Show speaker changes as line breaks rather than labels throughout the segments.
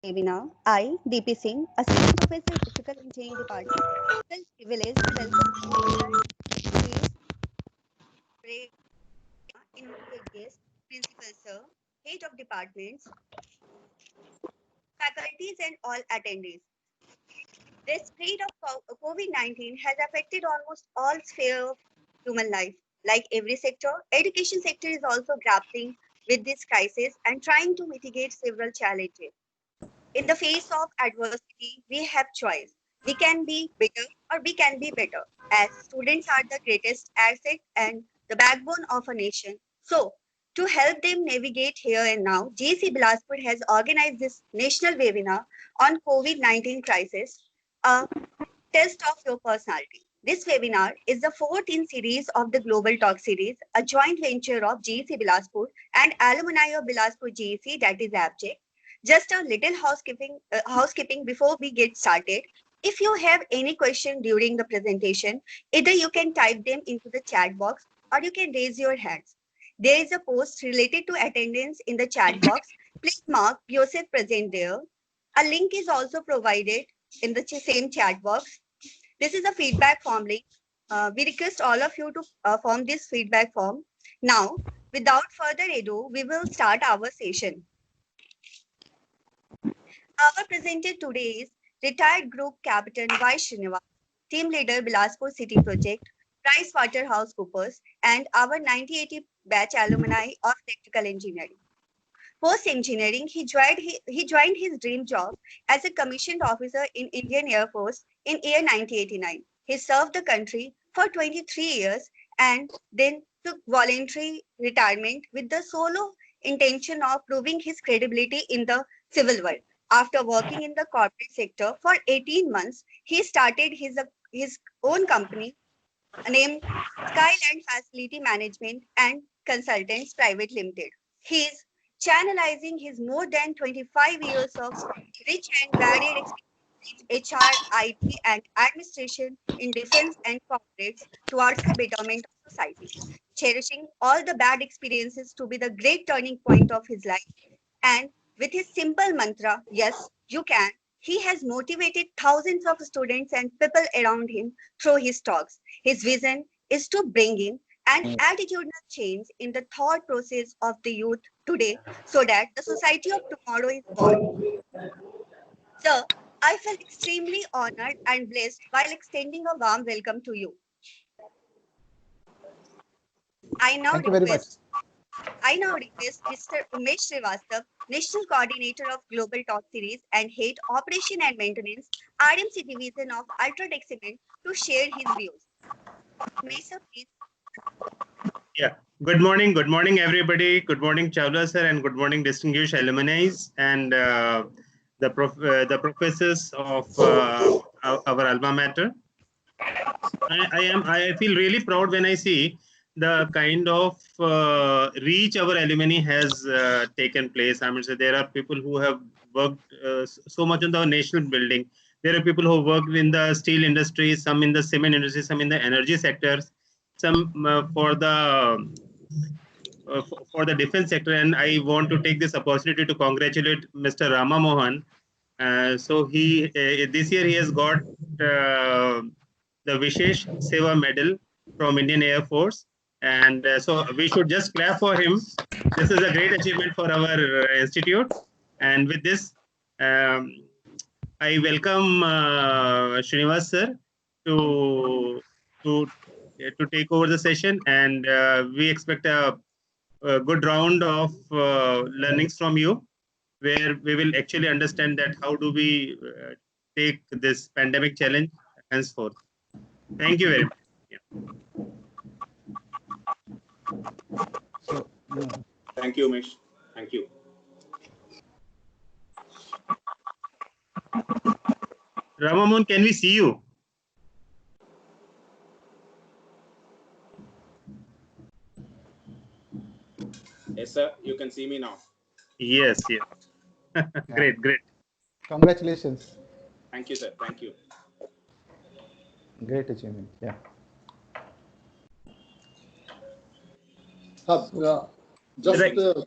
webinar, I, DP Singh, Assistant Professor, Electrical Engineering Department, feel privileged to welcome great invited guests, Principal Sir, Head of Departments, faculties, and all attendees. The spread of COVID-19 has affected almost all spheres of human life. Like every sector, education sector is also grappling with this crisis and trying to mitigate several challenges. In the face of adversity, we have choice. We can be bigger or we can be better. As students are the greatest asset and the backbone of a nation. So, to help them navigate here and now, JC Bilaspur has organized this national webinar on COVID-19 crisis, a test of your personality. This webinar is the fourth in series of the Global Talk series, a joint venture of JC Bilaspur and alumni of Bilaspur JC, that is Abject. Just a little housekeeping before we get started. If you have any question during the presentation, either you can type them into the chat box or you can raise your hands. There is a post related to attendance in the chat box. Please mark yourself present there. A link is also provided in the same chat box. This is a feedback form link. We request all of you to form this feedback form. Now, without further ado, we will start our session. Our presenter today is retired Group Captain Y. Srinivas, Team Leader Bilaspur City Project, PricewaterhouseCoopers, and our 1980 batch alumni of Electrical Engineering. Post engineering, he joined his dream job as a commissioned officer in Indian Air Force in year 1989. He served the country for 23 years and then took voluntary retirement with the solo intention of proving his credibility in the civil world. After working in the corporate sector for 18 months, he started his own company named Skyland Facility Management and Consultants Private Limited. He is channelizing his more than 25 years of rich and varied experience in HR, IT, and administration in defense and corporates towards the betterment of society, cherishing all the bad experiences to be the great turning point of his life. And with his simple mantra, yes, you can, he has motivated thousands of students and people around him through his talks. His vision is to bring in an attitudinal change in the thought process of the youth today so that the society of tomorrow is born. Sir, I feel extremely honored and blessed while extending a warm welcome to you. I now
Thank you very much.
request Mr. Umesh Srivastav, National Coordinator of Global Talk Series and Head Operation and Maintenance, RMC Division of Ultratech Cement, to share his views. Umesh, sir, please.
Yeah. Good morning, everybody. Good morning, Chawla sir, and good morning, distinguished alumni and the professors of our alma mater. I feel really proud when I see the kind of reach our alumni has taken place. I mean, so there are people who have worked so much on the national building. There are people who worked in the steel industry, some in the cement industry, some in the energy sectors, some for the defense sector. And I want to take this opportunity to congratulate Mr. Rama Mohan. So he this year he has got the Vishesh Seva Medal from Indian Air Force, and so we should just clap for him. This is a great achievement for our institute. And with this, I welcome Srinivas sir to take over the session, and we expect a good round of learnings from you, where we will actually understand that how do we take this pandemic challenge henceforth. Thank you very much. Yeah.
So,
Thank you, Umesh. Thank you.
Ramamohan, can we see you?
Yes, sir. You can see me now.
Yes. Great.
congratulations.
Thank you, sir. Thank you.
Great achievement. Yeah.
Just
Right.
for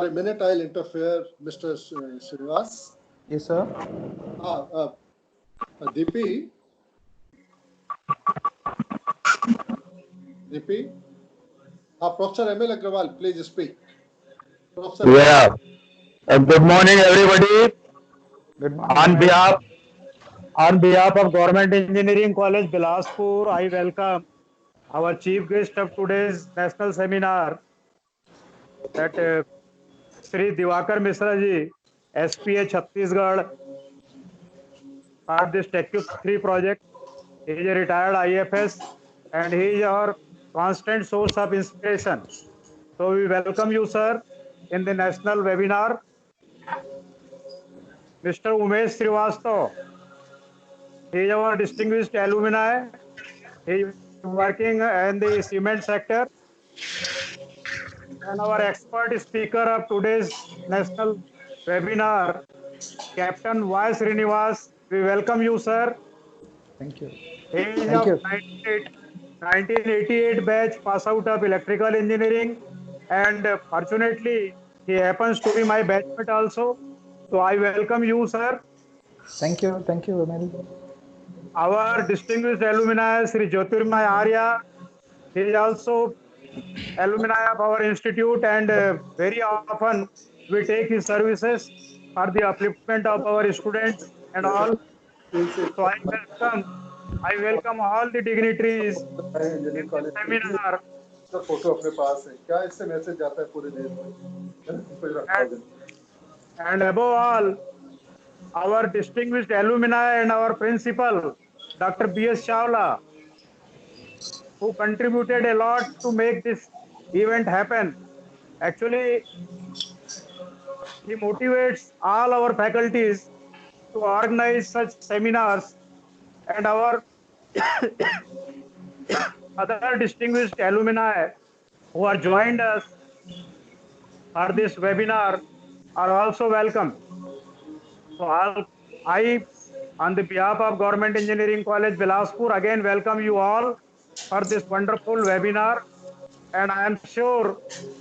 a minute, I'll interfere, Mr. Srinivas.
Yes, sir.
DP, Professor ML Agrawal, please speak. Professor,
Yeah. Good morning, everybody.
Good morning.
On
Vimal.
behalf of Government Engineering College, Bilaspur, I welcome our chief guest of today's national seminar, that Sri Diwakar Misra ji, SPA Chhattisgarh, for this TechU3 project. He is a retired IFS and he is our constant source of inspiration. So we welcome you, sir, in the national webinar. Mr. Umesh Srivastav, he is our distinguished alumni. He is working in the cement sector. And our expert speaker of today's national webinar, Captain Y. Srinivas. We welcome you, sir.
Thank you.
He is
Thank
of
you.
1988 batch, pass out of electrical engineering. And fortunately, he happens to be my batchmate also. So I welcome you, sir.
Thank you. Thank you, Vimal.
Our distinguished alumni, Sri Jyotirmay Arya, he is also alumni of our institute, and very often we take his services for the upliftment of our students and all. So I welcome all the dignitaries in
engineering
this
college
seminar,
का photo अपने पास है क्या इससे message जाता है पूरे देश में है ना? कोई रखा
and,
होगा।
and above all, our distinguished alumni and our principal, Dr. B.S. Chawla, who contributed a lot to make this event happen. Actually, he motivates all our faculties to organize such seminars, and our other distinguished alumni who are joined us for this webinar are also welcome. So I, on the behalf of Government Engineering College, Bilaspur, again welcome you all for this wonderful webinar. And I am sure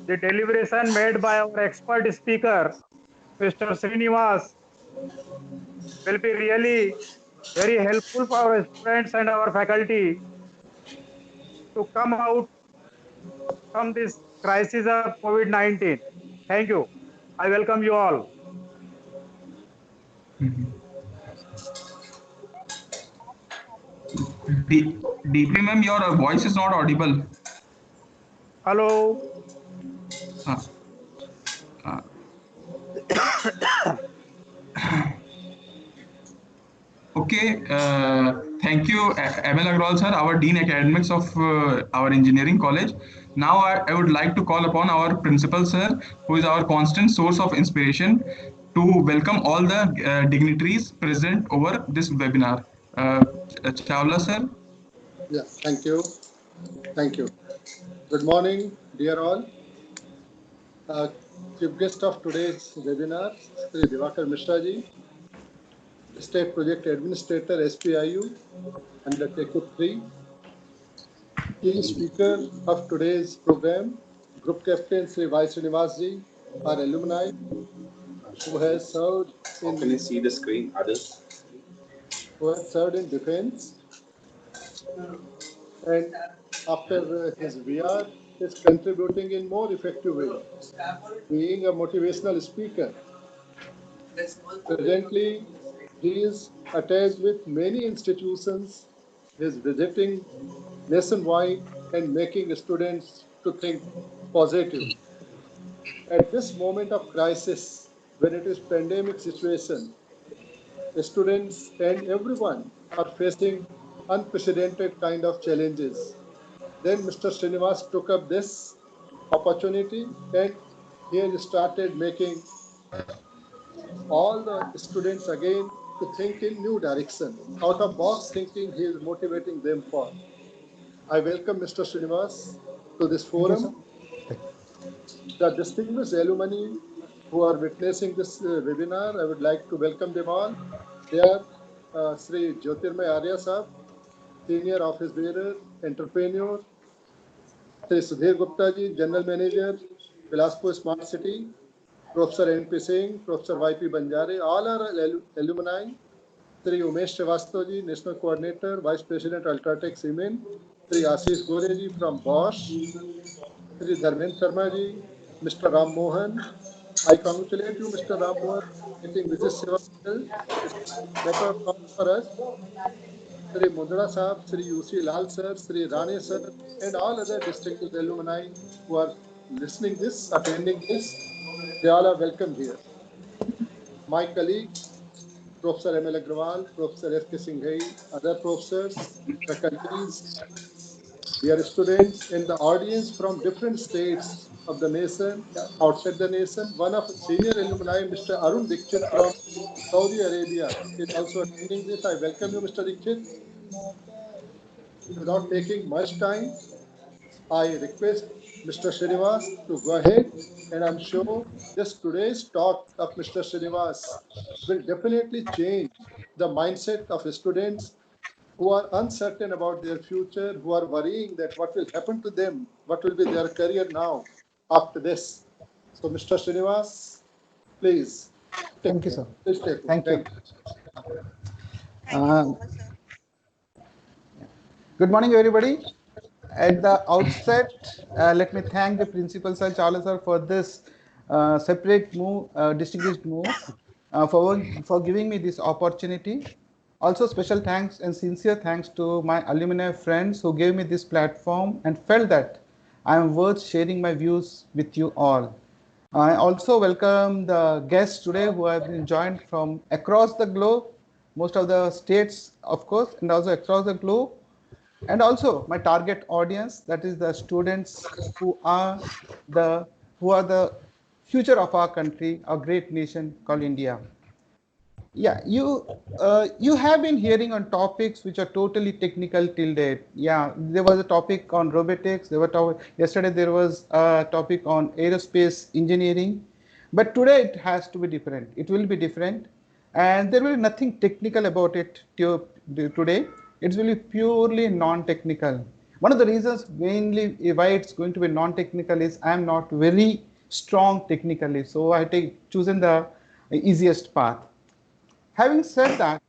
the deliberation made by our expert speaker, Mr. Srinivas, will be really very helpful for our students and our faculty to come out from this crisis of COVID-19. Thank you. I welcome you all.
DP ma'am, your voice is not audible.
Hello.
Uh, uh, okay, thank you, ML Agrawal sir, our Dean Academics of our engineering college. Now I would like to call upon our principal sir, who is our constant source of inspiration, to welcome all the dignitaries present over this webinar. Chawla sir.
Yeah, thank you. Thank you. Good morning, dear all. Chief guest of today's webinar, Sri Diwakar Mishra ji, State Project Administrator, SPIU, under TechU3. Key speaker of today's program, Group Captain Sri Y. Srinivas ji, our alumni, who has served
How can you see the screen, others?
in defense, and after his VR is contributing in more effective way, being a motivational speaker. Presently, he is attached with many institutions. He is visiting nationwide and making students to think positive. At this moment of crisis, when it is pandemic situation, students and everyone are facing unprecedented kind of challenges. Then Mr. Srinivas took up this opportunity and he has started making all the students again to think in new direction. Out of box thinking, he is motivating them for. I welcome Mr. Srinivas to this
Thank you, sir.
forum. The distinguished alumni who are witnessing this webinar, I would like to welcome them all. They are Sri Jyotirmay Arya Sahab, Senior Office Bearer, Entrepreneur, Sri Sudhir Gupta ji, General Manager, Bilaspur Smart City, Professor N.P. Singh, Professor Y.P. Banjare, all are alumni. Sri Umesh Srivastav, National Coordinator, Vice President Ultratech Cement, Sri Ashish Goreji from Bosch, Sri Dharmendra Sharma ji, Mr. Ram Mohan. I congratulate you, Mr. Ram Mohan, getting Visit Seva Medal. It's a matter of pride for us. Sri Mundra Sahab, Sri U.C. Lal sir, Sri Rane sir, and all other distinguished alumni who are listening this, attending this, they all are welcome here. My colleagues, Professor M.L. Agrawal, Professor S.K. Singhai, other professors, faculties, dear students in the audience from different states of the nation, outside the nation. One of senior alumni, Mr. Arun Dikshit from Saudi Arabia, is also attending this. I welcome you, Mr. Dikshit. Without taking much time, I request Mr. Srinivas to go ahead, and I'm sure this today's talk of Mr. Srinivas will definitely change the mindset of students who are uncertain about their future, who are worrying that what will happen to them, what will be their career now after this. So, Mr. Srinivas, please take
Thank you,
care.
sir.
Please take
Thank you.
Thank you so much, sir.
Good morning, everybody. At the outset, let me thank the Principal Sir, Charles sir, for this separate move, distinguished move, for giving me this opportunity. Also, special thanks and sincere thanks to my alumni friends who gave me this platform and felt that I am worth sharing my views with you all. I also welcome the guests today who have been joined from across the globe, most of the states, of course, and also across the globe. And also my target audience, that is the students who are the future of our country, our great nation called India. Yeah, you have been hearing on topics which are totally technical till date. Yeah, there was a topic on robotics. Yesterday there was a topic on aerospace engineering, but today it has to be different. It will be different, and there will be nothing technical about it today. It will be purely non-technical. One of the reasons mainly why it's going to be non-technical is I am not very strong technically, so I chosen the easiest path. Having said that,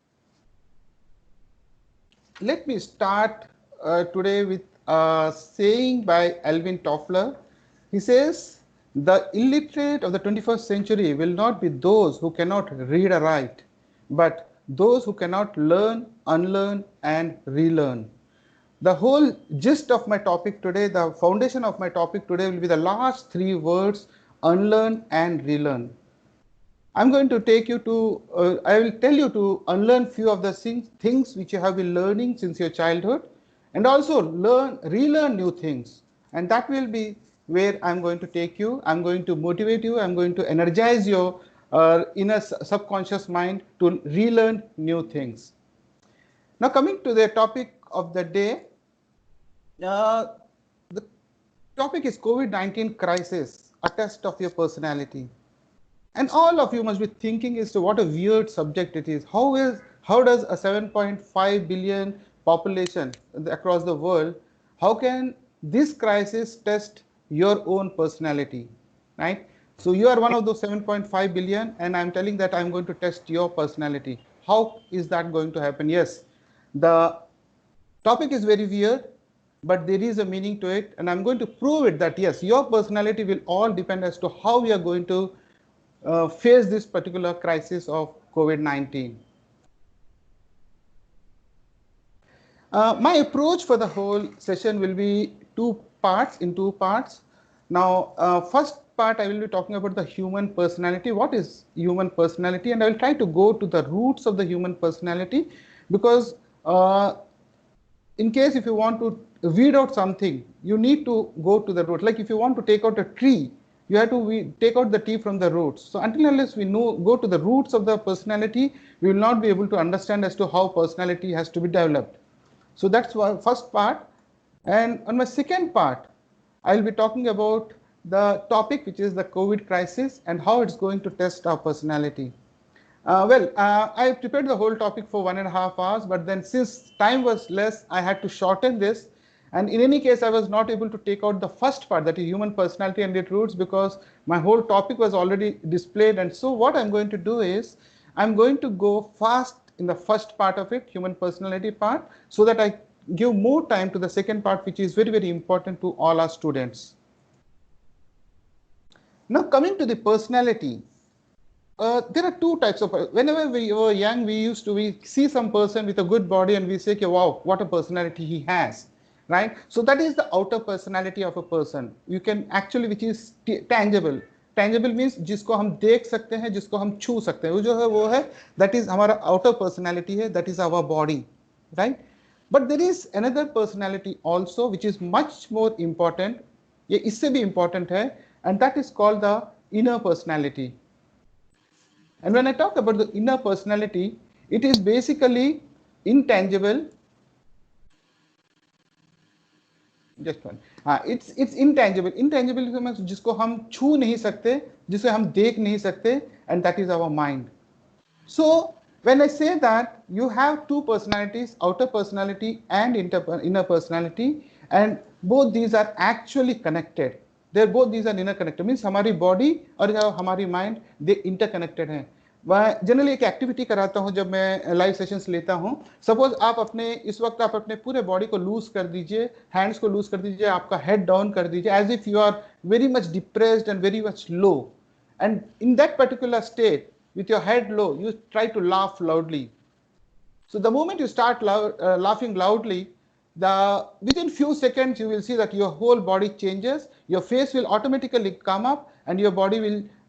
let me start today with a saying by Alvin Toffler. He says, the illiterate of the 21st century will not be those who cannot read or write, but those who cannot learn, unlearn, and relearn. The whole gist of my topic today, the foundation of my topic today will be the last three words, unlearn and relearn. I'm going to take you to, I will tell you to unlearn few of the things which you have been learning since your childhood, and also relearn new things. And that will be where I'm going to take you. I'm going to motivate you. I'm going to energize your inner subconscious mind to relearn new things. Now, coming to the topic of the day, the topic is COVID-19 crisis, a test of your personality. And all of you must be thinking as to what a weird subject it is. How does a 7.5 billion population across the world, how can this crisis test your own personality, right? So you are one of those 7.5 billion, and I'm telling that I'm going to test your personality. How is that going to happen? Yes, the topic is very weird, but there is a meaning to it, and I'm going to prove it that yes, your personality will all depend as to how we are going to face this particular crisis of COVID-19. My approach for the whole session will be in two parts. Now, first part, I will be talking about the human personality. What is human personality? And I will try to go to the roots of the human personality, because in case if you want to weed out something, you need to go to the root. Like if you want to take out a tree, you have to take out the tree from the roots. So until unless we go to the roots of the personality, we will not be able to understand as to how personality has to be developed. So that's the first part. And on my second part, I will be talking about the topic, which is the COVID crisis and how it's going to test our personality. I prepared the whole topic for 1.5 hours, but then since time was less, I had to shorten this. And in any case, I was not able to take out the first part, that is human personality and its roots, because my whole topic was already displayed. And so what I'm going to do is, I'm going to go fast in the first part of it, human personality part, so that I give more time to the second part, which is very, very important to all our students. Now coming to the personality, there are two types of, whenever we were young, we see some person with a good body and we say, okay, wow, what a personality he has, right? So that is the outer personality of a person. You can actually, which is tangible. Tangible means जिसको हम देख सकते हैं, जिसको हम छू सकते हैं, वो जो है वो है, that is हमारा outer personality है, that is our body, right? But there is another personality also which is much more important, ये इससे भी important है, and that is called the inner personality. And when I talk about the inner personality, it is basically intangible. Just one. It's intangible. Intangible means जिसको हम छू नहीं सकते, जिसे हम देख नहीं सकते, and that is our mind. So when I say that you have two personalities, outer personality and inner personality, and both these are actually connected. These are interconnected. Means हमारी body और हमारी mind they interconnected हैं. वह generally एक activity कराता हूं जब मैं लाइव सेशंस लेता हूं. सपोज आप इस वक्त आप अपने पूरे बॉडी को लूज कर दीजिए, हैंड्स को लूज कर दीजिए, आपका हेड डाउन कर दीजिए, as if you are very much depressed and very much low, and in that particular state with your head low, you try to laugh loudly. So the moment you start laughing loudly, within few seconds you will see that your whole body changes, your face will automatically come up, and your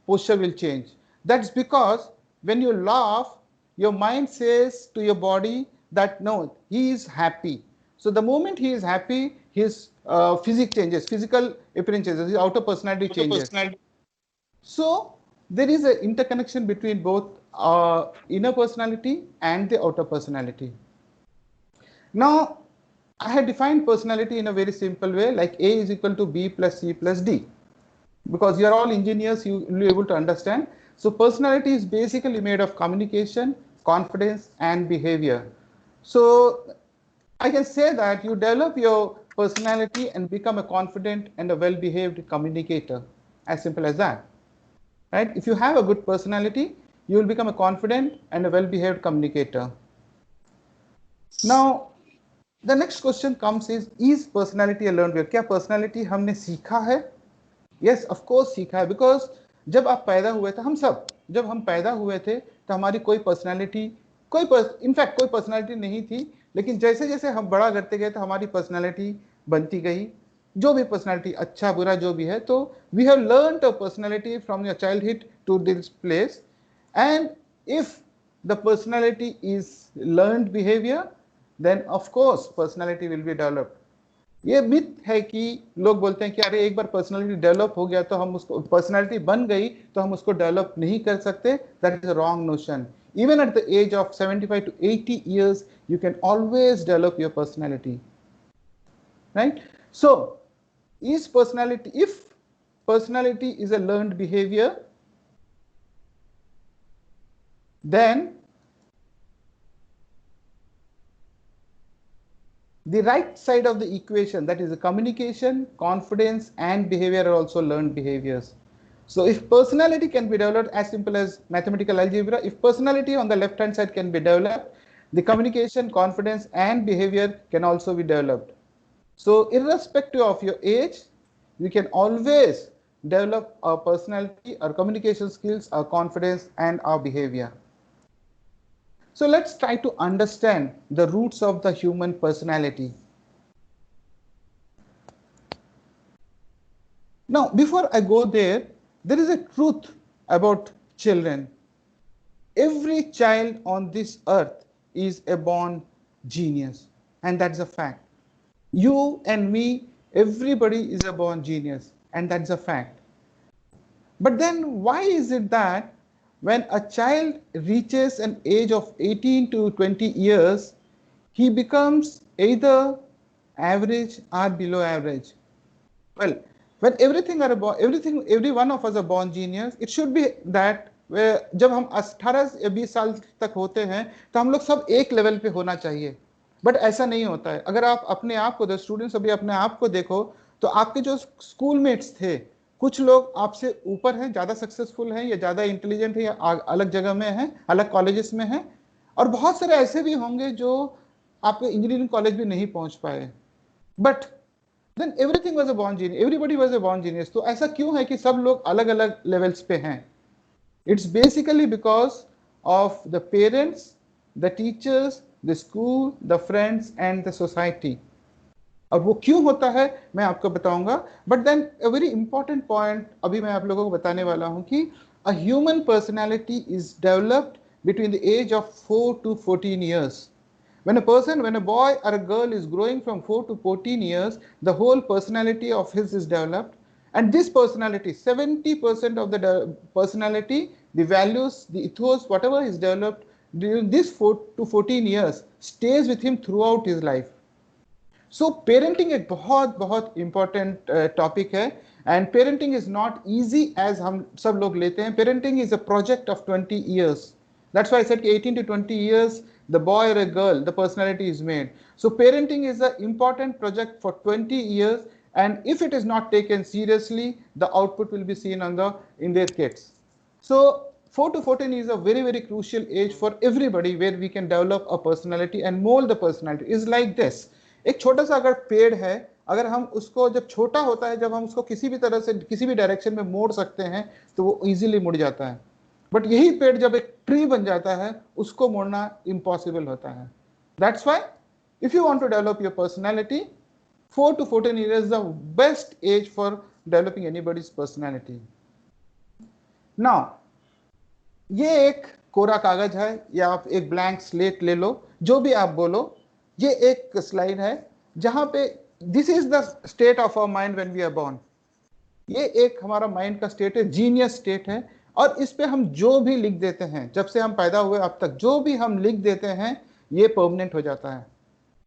posture will change. That's because when you laugh, your mind says to your body that no, he is happy. So the moment he is happy, his physical appearance changes, his outer personality changes. So there is an interconnection between both inner personality and the outer personality. Now, I had defined personality in a very simple way, like A is equal to B plus C plus D. Because you are all engineers, you will be able to understand. So personality is basically made of communication, confidence, and behavior. So I can say that you develop your personality and become a confident and a well-behaved communicator. As simple as that. Right? If you have a good personality, you will become a confident and a well-behaved communicator. Now, the next question comes is personality a learned behavior? क्या personality हमने सीखा है? Yes, of course सीखा है, because जब आप पैदा हुए थे, जब हम पैदा हुए थे तो हमारी कोई personality, इनफैक्ट कोई personality नहीं थी, लेकिन जैसे जैसे हम बड़ा करते गए तो हमारी personality बनती गई. जो भी पर्सनालिटी, अच्छा बुरा जो भी है, तो we have learned a personality from your childhood to this place, and if the personality is learned behaviour, then of course personality will be developed. ये मिथ है कि लोग बोलते हैं कि अरे एक बार पर्सनालिटी डेवलप हो गया तो हम उसको, पर्सनालिटी बन गई तो हम उसको डेवलप नहीं कर सकते. That is a wrong notion. Even at the age of 75 to 80 years, you can always develop your personality. Right? So, if personality is a learned behavior, then the right side of the equation, that is the communication, confidence, and behavior are also learned behaviors. So if personality can be developed, as simple as mathematical algebra, if personality on the left hand side can be developed, the communication, confidence, and behavior can also be developed. So irrespective of your age, you can always develop our personality, our communication skills, our confidence, and our behavior. So let's try to understand the roots of the human personality. Now, before I go there is a truth about children. Every child on this earth is a born genius, and that's a fact. You and me, everybody is a born genius, and that's a fact. But then why is it that when a child reaches an age of 18 to 20 years, he becomes either average or below average? Well, when every one of us are born genius, it should be that जब हम 18 या 20 साल तक होते हैं तो हम लोग सब एक लेवल पे होना चाहिए. बट ऐसा नहीं होता है। अगर आप अपने आप को, स्टूडेंट्स अभी अपने आप को देखो, तो आपके जो स्कूलमेट्स थे, कुछ लोग आपसे ऊपर हैं, ज्यादा सक्सेसफुल हैं या ज्यादा इंटेलिजेंट है या अलग जगह में हैं, अलग कॉलेजेस में हैं, और बहुत सारे ऐसे भी होंगे जो आपके इंजीनियरिंग कॉलेज भी नहीं पहुंच पाए, but then everything was a born genius, everybody was a born genius. तो ऐसा क्यों है कि सब लोग अलग अलग लेवल्स पे हैं? It's basically because of the parents, the teachers, the school, the friends and the society. और वो क्यों होता है मैं आपको बताऊंगा, but then a very important point अभी मैं आप लोगों को बताने वाला हूं कि a human personality is developed between the age of 4 to 14 years. When a boy or a girl is growing from 4 to 14 years, the whole personality of his is developed. And this personality, 70% of the personality, the values, the ethos, whatever is developed during this 4 to 14 years stays with him throughout his life. So parenting एक बहुत बहुत important topic है, and parenting is not easy as हम सब लोग लेते हैं. Parenting is a project of 20 years. That's why I said 18 to 20 years, the boy or a girl, the personality is made. So parenting is an important project for 20 years, and if it is not taken seriously, the output will be seen in their kids. So 4 to 14 is a very, very crucial age for everybody where we can develop a personality and mold the personality. Is like this. एक छोटा सा अगर पेड़ है, अगर हम उसको, जब छोटा होता है, जब हम उसको किसी भी तरह से किसी भी डायरेक्शन में मोड़ सकते हैं तो वो इजीली मुड़ जाता है, बट यही पेड़ जब एक ट्री बन जाता है उसको मोड़ना इम्पॉसिबल होता है. That's why if you want to develop your personality, 4 to 14 years is the best age for developing anybody's personality. Now, ये एक कोरा कागज है या आप एक ब्लैंक स्लेट ले लो, जो भी आप बोलो. ये एक स्लाइड है जहां पे this is the state of our mind when we are born. ये एक हमारा माइंड का स्टेट है, जीनियस स्टेट है, और इस पे हम जो भी लिख देते हैं, जब से हम पैदा हुए अब तक जो भी हम लिख देते हैं ये परमानेंट हो जाता है.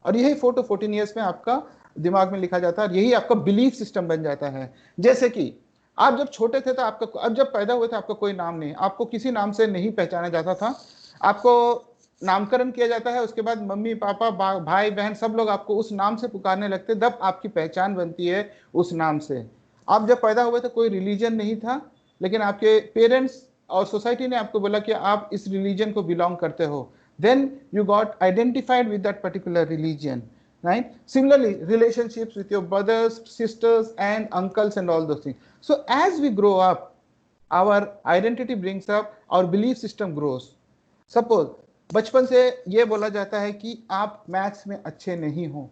और यही 4 to 14 ईयर्स में आपका दिमाग में लिखा जाता है, और यही आपका बिलीफ सिस्टम बन जाता है. जैसे कि आप जब छोटे थे तो आपका, अब जब पैदा हुए थे आपका कोई नाम नहीं, आपको किसी नाम से नहीं पहचाना जाता था, आपको नामकरण किया जाता है, उसके बाद मम्मी पापा भाई बहन सब लोग आपको उस नाम से पुकारने लगते, तब आपकी पहचान बनती है उस नाम से. आप जब पैदा हुए थे कोई रिलीजन नहीं था, लेकिन आपके पेरेंट्स और सोसाइटी ने आपको बोला कि आप इस रिलीजन को बिलोंग करते हो, then you got identified with that particular religion, right? Similarly, relationships with your brothers, sisters and uncles and all those things. So as we grow up, our identity brings up, our belief system grows. Suppose बचपन से ये बोला जाता है कि आप maths में अच्छे नहीं हो,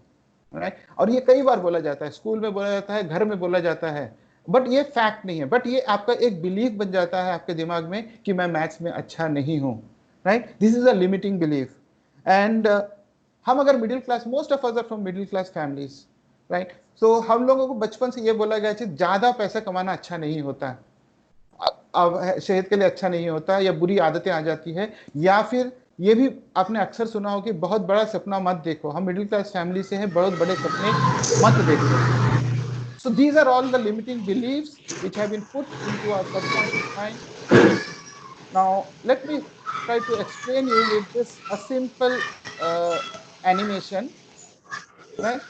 राइट? और ये कई बार बोला जाता है, स्कूल में बोला जाता है, घर में बोला जाता है, बट ये फैक्ट नहीं है, बट ये आपका एक बिलीफ बन जाता है आपके दिमाग में कि मैं मैथ्स में अच्छा नहीं हूँ, right? This is a limiting belief. And हम अगर middle class, most of us are from middle class families, right? So हम लोगों को बचपन से ये बोला गया कि ज्यादा पैसा कमाना अच्छा नहीं होता है, अब सेहत के लिए अच्छा नहीं होता, या बुरी आदतें आ जाती है, या फिर ये भी आपने अक्सर सुना हो कि बहुत बड़ा सपना मत देखो. हम मिडिल क्लास फैमिली से हैं, बहुत बड़े सपने मत देखो. So these are all the limiting beliefs which have been put into our subconscious mind. Now let me try to explain you with this a simple animation, right?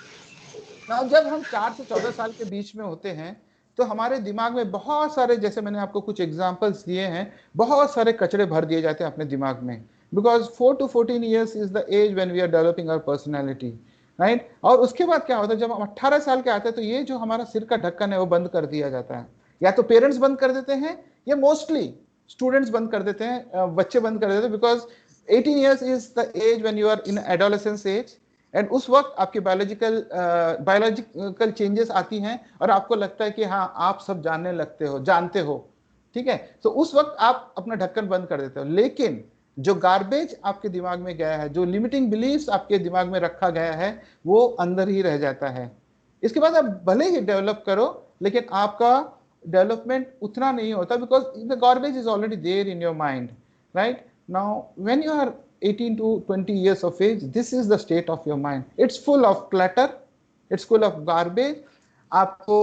Now जब हम 4 से 14 साल के बीच में होते हैं तो हमारे दिमाग में बहुत सारे, जैसे मैंने आपको कुछ एग्जांपल्स दिए हैं, बहुत सारे कचरे भर दिए जाते हैं अपने दिमाग में, because 4 to 14 years is the age when we are developing our personality, right? और उसके बाद क्या होता है, जब हम 18 साल के आते हैं तो ये जो हमारा सिर का ढक्कन है वो बंद कर दिया जाता है. या तो पेरेंट्स बंद कर देते हैं या मोस्टली स्टूडेंट्स बंद कर देते हैं, बच्चे बंद कर देते हैं, because 18 years is the age when you are in adolescence age, and उस वक्त आपके बायोलॉजिकल चेंजेस आती हैं और आपको लगता है कि हाँ आप सब जानते हो, ठीक है? तो उस वक्त आप अपना ढक्कन बंद कर देते हो. लेकिन जो गार्बेज आपके दिमाग में गया है, जो लिमिटिंग बिलीफ्स आपके दिमाग में रखा गया है, वो अंदर ही रह जाता है. इसके बाद आप भले ही डेवलप करो, लेकिन आपका डेवलपमेंट उतना नहीं होता, because the garbage is already there in your mind, right? Now when you are 18 to 20 years of age, this is the state of your mind. It's full of clutter, it's full of garbage. आपको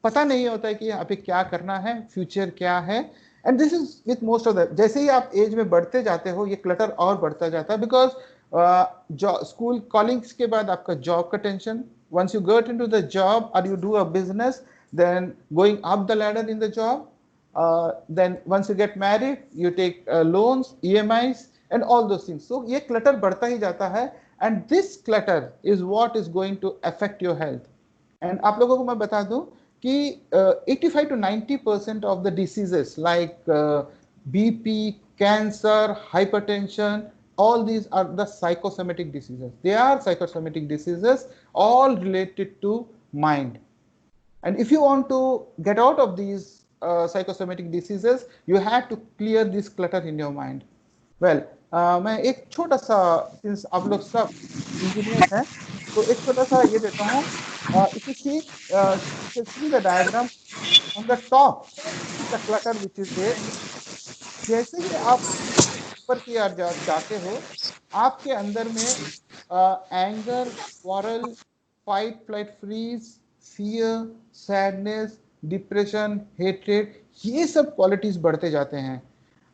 पता नहीं होता है कि यहाँ पे क्या करना है, फ्यूचर क्या है. And this is with most of the, जैसे ही आप एज में बढ़ते जाते हो ये क्लटर और बढ़ता जाता है, बिकॉज स्कूल कॉलेज के बाद आपका जॉब का tension, once you get into the job or you do a business, then going up the ladder in the job, then once you get married you take loans, EMIs and all those things. So ये clutter बढ़ता ही जाता है, and this clutter is what is going to affect your health. And आप लोगों को मैं बता दूं कि 85 to 90% of the diseases like BP, cancer, hypertension, all these are the psychosomatic diseases. They are psychosomatic diseases, all related to mind. And if you want to get out of these psychosomatic diseases, you have to clear this clutter in your mind. Well, मैं एक छोटा सा, since आप लोग सब engineer हैं, तो एक छोटा सा ये देता हूँ. If you see the diagram on the top, the clutter which is there. जैसे ही आप ऊपर की ओर जाते हो, आपके अंदर में anger, quarrel, fight, flight, freeze, fear, sadness, depression, hatred, ये सब क्वालिटीज बढ़ते जाते हैं.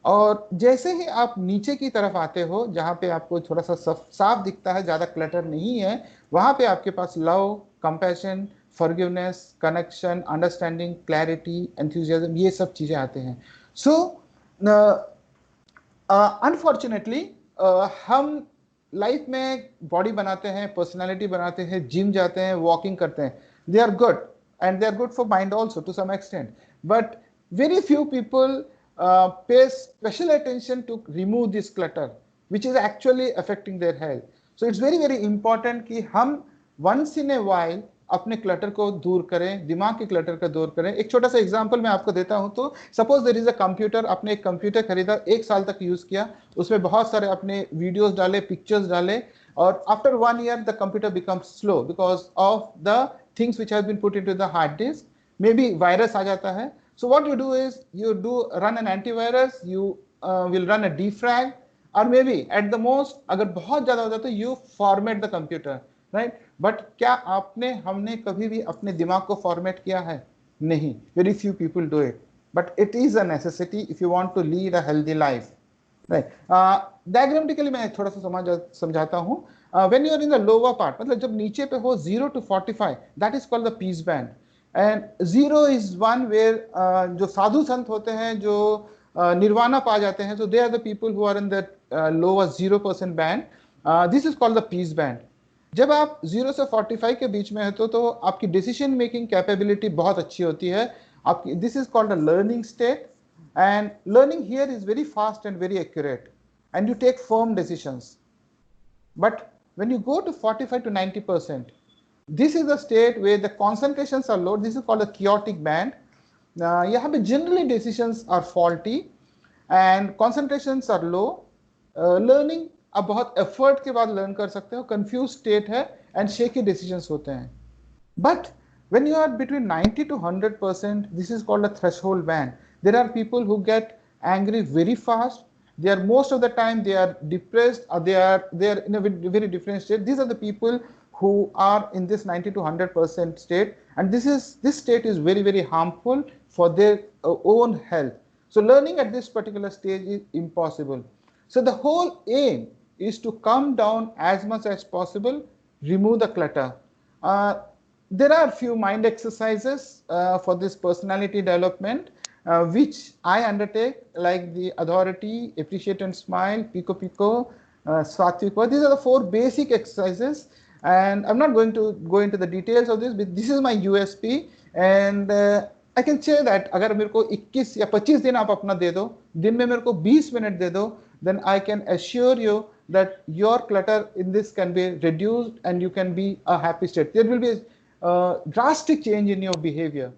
और जैसे ही आप नीचे की तरफ आते हो, जहाँ पे आपको थोड़ा सा साफ दिखता है, ज्यादा क्लटर नहीं है, वहां पे आपके पास love, compassion, forgiveness, connection, understanding, clarity, enthusiasm, ये सब चीजें आते हैं. सो अनफॉर्चुनेटली हम लाइफ में बॉडी बनाते हैं, पर्सनालिटी बनाते हैं, जिम जाते हैं, वॉकिंग करते हैं. They are good and they are good for mind also to some extent, but very few people pay special attention to remove this clutter which is actually affecting their health. So it's very very important कि हम once in a while अपने clutter को दूर करें, दिमाग के clutter को दूर करें. एक छोटा सा एग्जांपल मैं आपको देता हूं. तो suppose there is a computer, आपने एक कंप्यूटर खरीदा, 1 साल तक यूज किया, उसमें बहुत सारे अपने वीडियोस डाले, पिक्चर्स डाले, और after 1 year the computer becomes slow because of the things which have been put into the hard disk. Maybe virus आ जाता है. So what you do is you run an antivirus, you will run a defrag, or maybe at the most अगर बहुत ज़्यादा हो जाता है you format the computer, right? But क्या हमने कभी भी अपने दिमाग को format किया है? नहीं. Very few people do it. But it is a necessity if you want to lead a healthy life, right? Diagrammatically मैं थोड़ा सा समझाता हूँ. When you are in the lower part, मतलब जब नीचे पे हो 0 to 45, that is called the peace band. And 0 is one where जो साधु संत होते हैं, जो निर्वाणा पा जाते हैं, so they are the people who are in the lower 0% band. This is called the peace band. जब आप 0 से 45 के बीच में है तो आपकी डिसीजन मेकिंग कैपेबिलिटी बहुत अच्छी होती है. आपकी this is called a learning state, and learning here is very fast and very accurate, and you take firm decisions. But when you go to 45 to 90%, this is the state where the concentrations are low. This is called a chaotic band. यहाँ पे generally decisions are faulty and concentrations are low. Learning आप बहुत effort के बाद learn कर सकते हो. Confused state है and shaky decisions होते हैं. But when you are between 90 to 100%, this is called a threshold band. There are people who get angry very fast. They are most of the time they are depressed, or they are in a very different state. These are the people who are in this 90 to 100% state, and this state is very very harmful for their own health. So learning at this particular stage is impossible. So the whole aim is to come down as much as possible, remove the clutter. There are few mind exercises for this personality development, which I undertake, like the authority, appreciate and smile, pico pico, Satvik. These are the 4 basic exercises, and I'm not going to go into the details of this, but this is my USP, and I can say that अगर मेरे को 21 या 25 दिन आप अपना दे दो, दिन में मेरे को 20 मिनट दे दो, then I can assure you that your clutter in this can be reduced and you can be a happy state. There will be a drastic change in your behavior,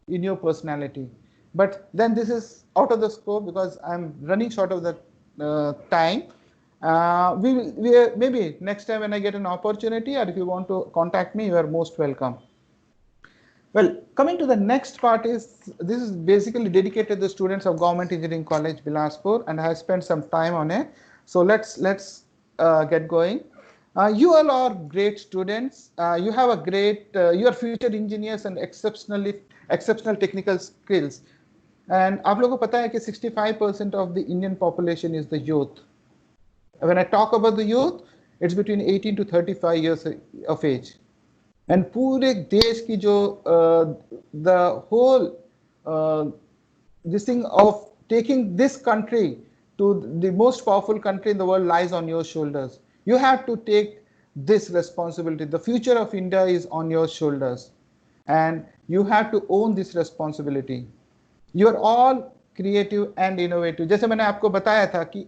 in your personality. But then this is out of the scope because I'm running short of the time. We maybe next time when I get an opportunity, or if you want to contact me, you are most welcome. Well, coming to the next part this is basically dedicated to the students of Government Engineering College, Bilaspur, and I have spent some time on it. So let's get going. You all are great students. You have a great, you are future engineers and exceptional technical skills. And आप लोगों को पता है कि 65% of the Indian population is the youth. When I talk about the youth, it's between 18 to 35 years of age. And पूरे देश की जो the whole this thing of taking this country to the most powerful country in the world lies on your shoulders. You have to take this responsibility. The future of India is on your shoulders, and you have to own this responsibility. You are all creative and innovative. जैसे मैंने आपको बताया था कि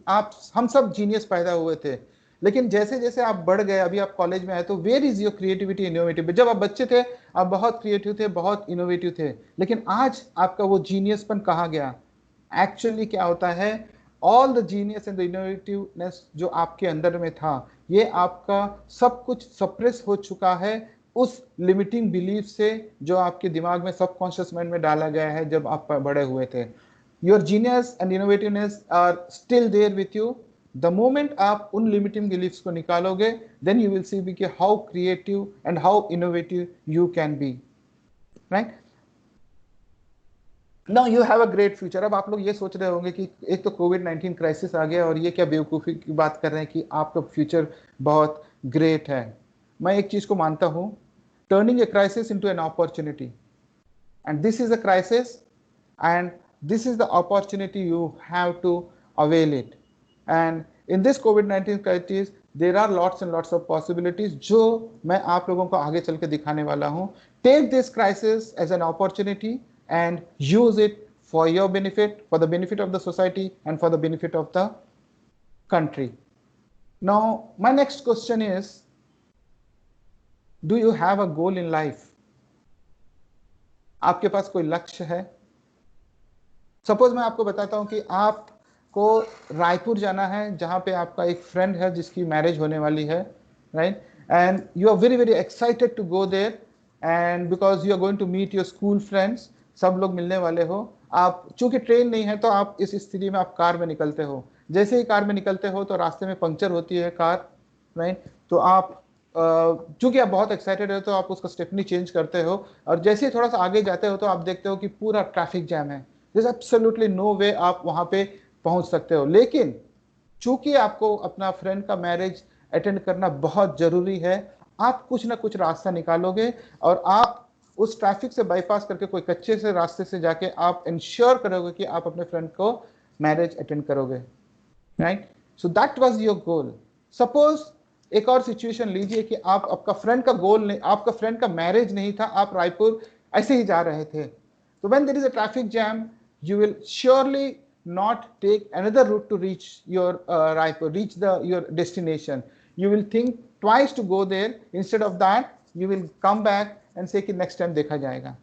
हम सब genius पैदा हुए थे, लेकिन जैसे जैसे आप बढ़ गए, अभी आप कॉलेज में आए, तो where is your creativity, innovative? जब आप बच्चे थे आप बहुत क्रिएटिव थे, बहुत इनोवेटिव थे, लेकिन आज आपका वो जीनियसपन कहाँ गया? एक्चुअली क्या होता है, all the genius and the innovativeness जो आपके अंदर में था, ये आपका सब कुछ सप्रेस हो चुका है उस लिमिटिंग बिलीफ से जो आपके दिमाग में, सबकॉन्शियस माइंड में डाला गया है जब आप बड़े हुए थे. Your genius and innovativeness are still there with you. The moment आप उन लिमिटिंग बिलीफ्स को निकालोगे, देन यू विल सी कि how creative and how innovative you can be, right? Now you have a great future. अब आप लोग ये सोच रहे होंगे कि एक तो कोविड-19 क्राइसिस आ गया और ये क्या बेवकूफ़ी की बात कर रहे हैं कि आपका फ्यूचर बहुत ग्रेट है. मैं एक चीज़ को मानता हूँ, turning a crisis into an opportunity, and this is a crisis and this is the opportunity you have to avail it. And in this COVID-19 crisis there are lots and lots of possibilities जो मैं आप लोगों को आगे चल के दिखाने वाला हूँ. Take this crisis as an opportunity and use it for your benefit, for the benefit of the society and for the benefit of the country. Now my next question is, do you have a goal in life? आपके पास कोई लक्ष्य है? Suppose मैं आपको बताता हूं कि आपको रायपुर जाना है, जहां पे आपका एक फ्रेंड है जिसकी मैरिज होने वाली है, right? And you are very very excited to go there, and because you are going to meet your school friends, सब लोग मिलने वाले हो. आप चूंकि ट्रेन नहीं है तो आप इस स्थिति में आप कार में निकलते हो. जैसे ही कार में निकलते हो तो रास्ते में पंक्चर होती है कार, राइट? तो आप चूंकि आप बहुत एक्साइटेड हो तो आप उसका स्टेपनी चेंज करते हो, और जैसे ही थोड़ा सा आगे जाते हो तो आप देखते हो कि पूरा ट्रैफिक जैम है. There's absolutely no way आप वहां पे पहुंच सकते हो. लेकिन चूंकि आपको अपना फ्रेंड का मैरिज अटेंड करना बहुत जरूरी है, आप कुछ ना कुछ रास्ता निकालोगे और आप उस ट्रैफिक से बाईपास करके कोई कच्चे से रास्ते से जाके आप इंश्योर करोगे कि आप अपने फ्रेंड को मैरिज अटेंड करोगे, right? So that was your goal. Suppose एक और सिचुएशन लीजिए कि आपका फ्रेंड का गोल नहीं, आपका फ्रेंड का मैरिज नहीं था, आप रायपुर ऐसे ही जा रहे थे. So when there is a traffic jam, you will surely not take another route to reach your Raipur, reach your destination. You will think twice to go there. Instead of that, you will come back and say कि next time देखा जाएगा.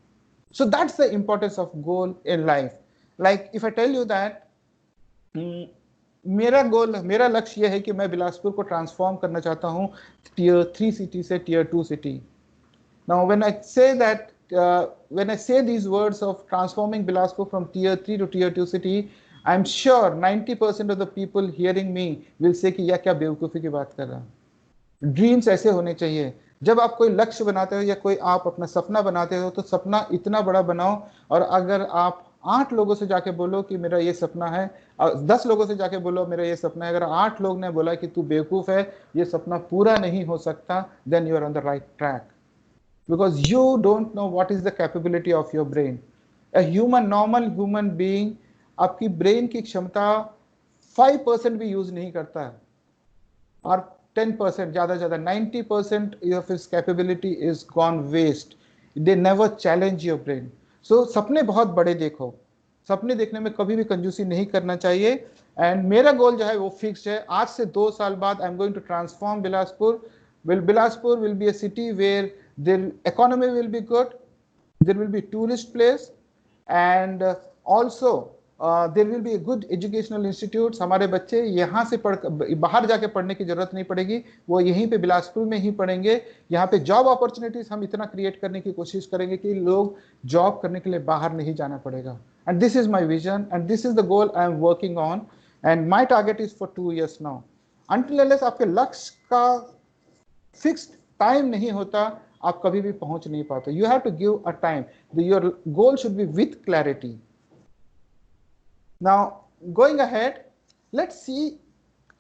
So that's the importance of goal in life. Like if I tell you that मेरा लक्ष्य यह है कि मैं बिलासपुर को ट्रांसफॉर्म करना चाहता हूँ Tier 3 सिटी से Tier 2 city. Now when I say that, when I say these words of transforming Bilaspur from Tier 3 to Tier 2 city, I'm sure 90% of the people hearing me will say कि यह क्या बेवकूफ़ी की बात कर रहा. Dreams ऐसे होने चाहिए. जब आप कोई लक्ष्य बनाते हो या कोई आप अपना सपना बनाते हो तो सपना इतना बड़ा बनाओ, और अगर आप 8 लोगों से जाके बोलो कि मेरा ये सपना है, 10 लोगों से जाके बोलो मेरा ये सपना है, अगर 8 लोग ने बोला कि तू बेवकूफ़ है, ये सपना पूरा नहीं हो सकता, then you are on the right track. Because you don't know what is the capability of your brain. A normal human being, आपकी ब्रेन की क्षमता 5% भी यूज नहीं करता है, और 10%, ज़्यादा 90% of its capability is gone waste. They never challenge your brain. So सपने बहुत बड़े देखो, सपने देखने में कभी भी कंजूसी नहीं करना चाहिए. एंड मेरा गोल जो है वो फिक्स्ड है. आज से 2 साल बाद I am going to transform Bilaspur. Bilaspur will be a city where the economy will be good, there will be tourist place, and also there will be a good educational institutes. हमारे बच्चे यहाँ से बाहर जाके पढ़ने की जरूरत नहीं पड़ेगी, वो यहीं पे बिलासपुर में ही पढ़ेंगे. यहाँ पे जॉब अपॉर्चुनिटीज हम इतना क्रिएट करने की कोशिश करेंगे कि लोग जॉब करने के लिए बाहर नहीं जाना पड़ेगा. And this is my vision and this is the goal I am working on, and my target is for 2 years now. Until unless आपके लक्ष्य का फिक्स्ड टाइम नहीं होता, आप कभी भी पहुंच नहीं पाते. You have to give a time. Your goal should be with clarity. Now going ahead, let's see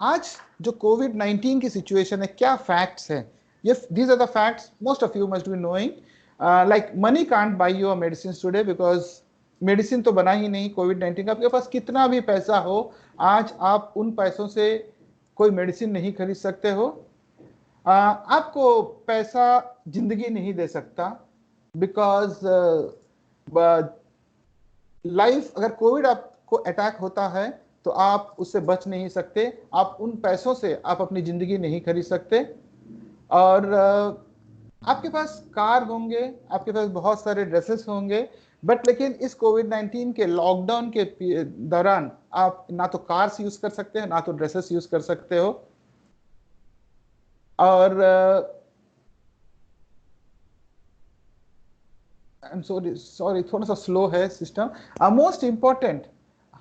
आज जो कोविड-19 की सिचुएशन है, क्या फैक्ट्स है? ये these are the facts most of you must be knowing. Like money can't buy you a medicines today because medicine तो बना ही नहीं कोविड-19 का। आपके पास कितना भी पैसा हो, आज आप उन पैसों से कोई मेडिसिन नहीं खरीद सकते हो। आपको पैसा जिंदगी नहीं दे सकता, बिकॉज लाइफ, अगर कोविड आपको अटैक होता है तो आप उससे बच नहीं सकते। आप उन पैसों से आप अपनी जिंदगी नहीं खरीद सकते। और आपके पास कार होंगे, आपके पास बहुत सारे ड्रेसेस होंगे, बट लेकिन इस कोविड-19 के लॉकडाउन के दौरान आप ना तो कार्स यूज कर सकते हैं, ना तो ड्रेसेस यूज कर सकते हो। और आई एम सॉरी थोड़ा सा स्लो है सिस्टम। मोस्ट इंपॉर्टेंट,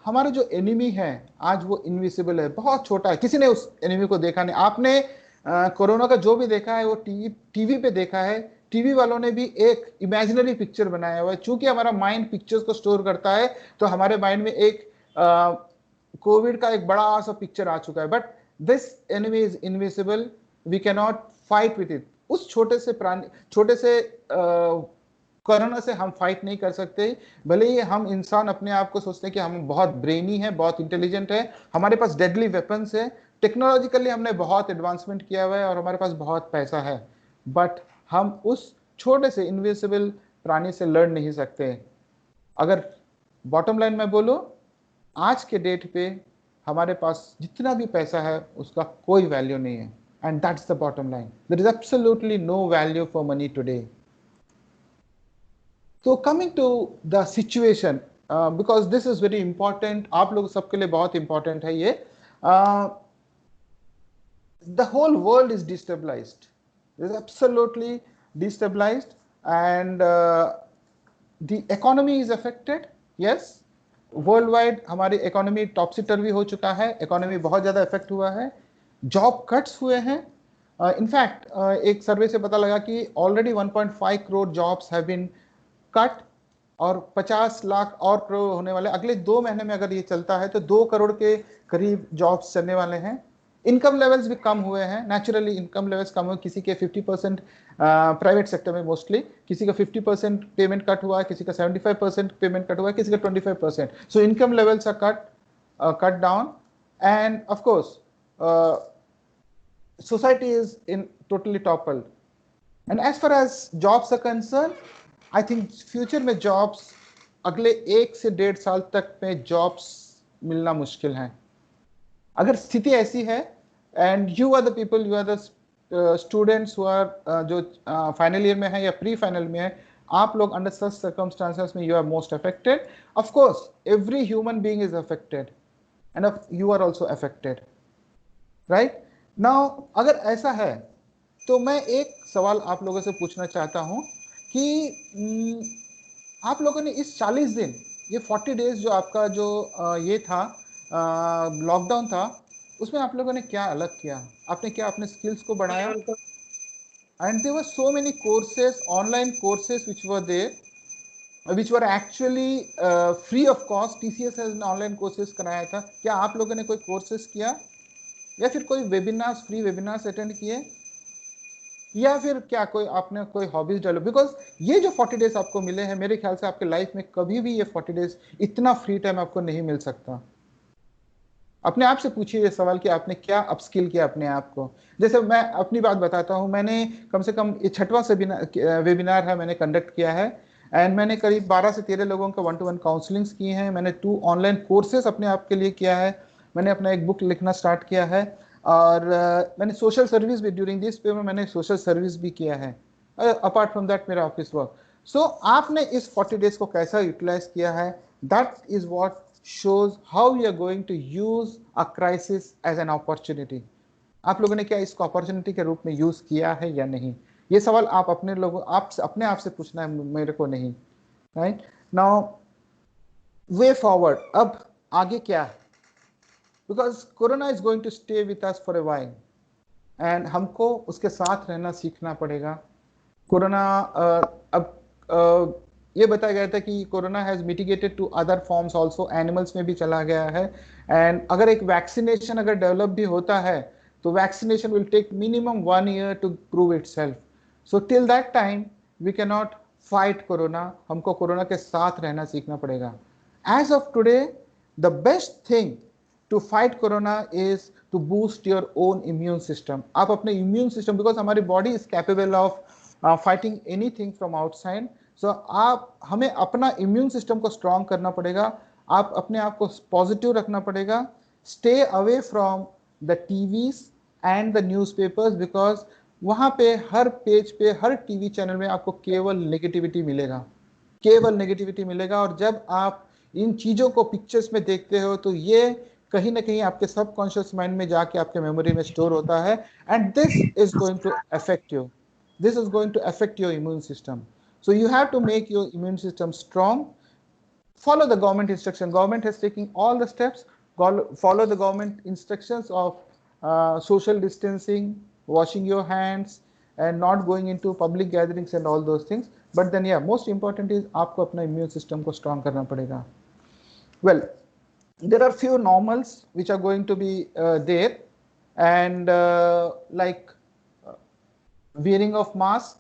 हमारा जो एनिमी है आज वो इनविजिबल है, बहुत छोटा है, किसी ने उस एनिमी को देखा नहीं। आपने कोरोना का जो भी देखा है वो टीवी पे देखा है। टीवी वालों ने भी एक इमेजिनरी पिक्चर बनाया हुआ है। चूंकि हमारा माइंड पिक्चर्स को स्टोर करता है, तो हमारे माइंड में एक कोविड का एक बड़ा सा पिक्चर आ चुका है। But this enemy is invisible, we can not fight with it. उस छोटे से कोरोना से हम फाइट नहीं कर सकते। भले ही हम इंसान अपने आप को सोचते हैं कि हम बहुत ब्रेनी है, बहुत इंटेलिजेंट है, हमारे पास डेडली वेपन्स है, टेक्नोलॉजिकली हमने बहुत एडवांसमेंट किया हुआ है और हमारे पास बहुत पैसा है, बट हम उस छोटे से इनविजिबल प्राणी से लड़ नहीं सकते। अगर बॉटम लाइन में बोलो, आज के डेट पे हमारे पास जितना भी पैसा है उसका कोई वैल्यू नहीं है, and that's the bottom line. There is absolutely no value for money today. तो coming to the situation, because this is very important, आप लोग सबके लिए बहुत इंपॉर्टेंट है ये। The whole world is destabilized. It is absolutely destabilized, and the economy is affected. Yes, worldwide हमारी economy topsy turvy हो चुका है, economy बहुत ज़्यादा affect हुआ है, job cuts हुए हैं। In fact, एक सर्वे से पता लगा कि already 1.5 crore jobs have been cut, और 50 लाख और करोड़ होने वाले। अगले 2 महीने में अगर ये चलता है तो 2 करोड़ के करीब जॉब्स चलने वाले हैं। इनकम लेवल्स भी कम हुए हैं, नेचुरली इनकम लेवल्स कम हुए। किसी के 50% प्राइवेट सेक्टर में मोस्टली, किसी का 50% पेमेंट कट हुआ है, किसी का 75% पेमेंट कट हुआ है, किसी का 25%। So income levels are cut down, and of course society is in totally toppled. And as far as jobs are concern, I think future में जॉब्स अगले 1 से 1.5 साल तक में जॉब्स मिलना मुश्किल है। अगर स्थिति ऐसी है, and you are the people, you are the students who are जो फाइनल ईयर में है या प्री फाइनल में है, आप लोग अंडर सच सर्कमस्टांसेस में you are most affected. Of course every human being is affected, and you are also affected, right now. अगर ऐसा है तो मैं एक सवाल आप लोगों से पूछना चाहता हूं कि आप लोगों ने इस 40 दिन, ये 40 डेज जो आपका जो ये था लॉकडाउन था, उसमें आप लोगों ने क्या अलग किया? आपने क्या अपने स्किल्स को बढ़ाया? And there were so many courses, online courses which were there, which were actually free of cost. TCS ने ऑनलाइन कोर्सेज कराया था। क्या आप लोगों ने कोई कोर्सेज किया, या फिर कोई वेबिनार्स, फ्री वेबिनार्स अटेंड किए, या फिर क्या कोई आपने कोई हॉबीज डेवलप? बिकॉज ये जो 40 डेज आपको मिले हैं, मेरे ख्याल से आपके लाइफ में कभी भी ये 40 डेज इतना फ्री टाइम आपको नहीं मिल सकता। अपने आप से पूछिए ये सवाल कि आपने क्या अपस्किल किया अपने आप को। जैसे मैं अपनी बात बताता हूँ, मैंने कम से कम ये 6वां वेबिनार है मैंने कंडक्ट किया है, एंड मैंने करीब 12 से 13 लोगों का 1-to-1 काउंसलिंग्स की हैं। मैंने 2 ऑनलाइन कोर्सेज अपने आप के लिए किया है। मैंने अपना एक बुक लिखना स्टार्ट किया है, और मैंने सोशल सर्विस भी ड्यूरिंग दिस पे में मैंने सोशल सर्विस भी किया है, अपार्ट फ्रॉम दैट मेरा ऑफिस वर्क। सो आपने इस 40 डेज को कैसा यूटिलाइज किया है, that is what shows how you are going to use a crisis as an opportunity. आप लोगों ने क्या इसको अपॉर्चुनिटी के रूप में यूज किया है या नहीं? ये सवाल आप अपने लोगों अपने आप से पूछना है, मेरे को नहीं। राइट नाउ वे फॉरवर्ड, अब आगे क्या है? Because corona is going to stay with us for a while, and हमको उसके साथ रहना सीखना पड़ेगा। कोरोना अब ये बताया गया था कि corona has mitigated to other forms also, animals में भी चला गया है। एंड अगर एक वैक्सीनेशन अगर डेवलप भी होता है तो vaccination will take minimum 1 year to prove itself. So till that time we can not fight corona, हमको कोरोना के साथ रहना सीखना पड़ेगा। As of today the best thing to fight corona is to boost your own immune system. आप अपने immune system, because हमारी body is capable of fighting anything from outside, so हमें अपना इम्यून सिस्टम को स्ट्रॉन्ग करना पड़ेगा। आप अपने आप को पॉजिटिव रखना पड़ेगा। Stay away from the TVs and the newspapers, because वहां पे हर पेज पे हर टीवी चैनल में आपको केवल नेगेटिविटी मिलेगा, केवल नेगेटिविटी मिलेगा। और जब आप इन चीजों को पिक्चर्स में देखते हो तो ये कहीं ना कहीं आपके सबकॉन्शियस माइंड में जाके आपके मेमोरी में स्टोर होता है, and this is going to affect you, this is going to affect your immune system. So you have to make your immune system strong. Follow the government instruction. Government has taken all the steps. Follow the government instructions of social distancing, washing your hands, and not going into public gatherings and all those things. But then yeah, most important is आपको अपना immune system को strong करना पड़ेगा. Well, there are few normals which are going to be there, and like wearing of mask,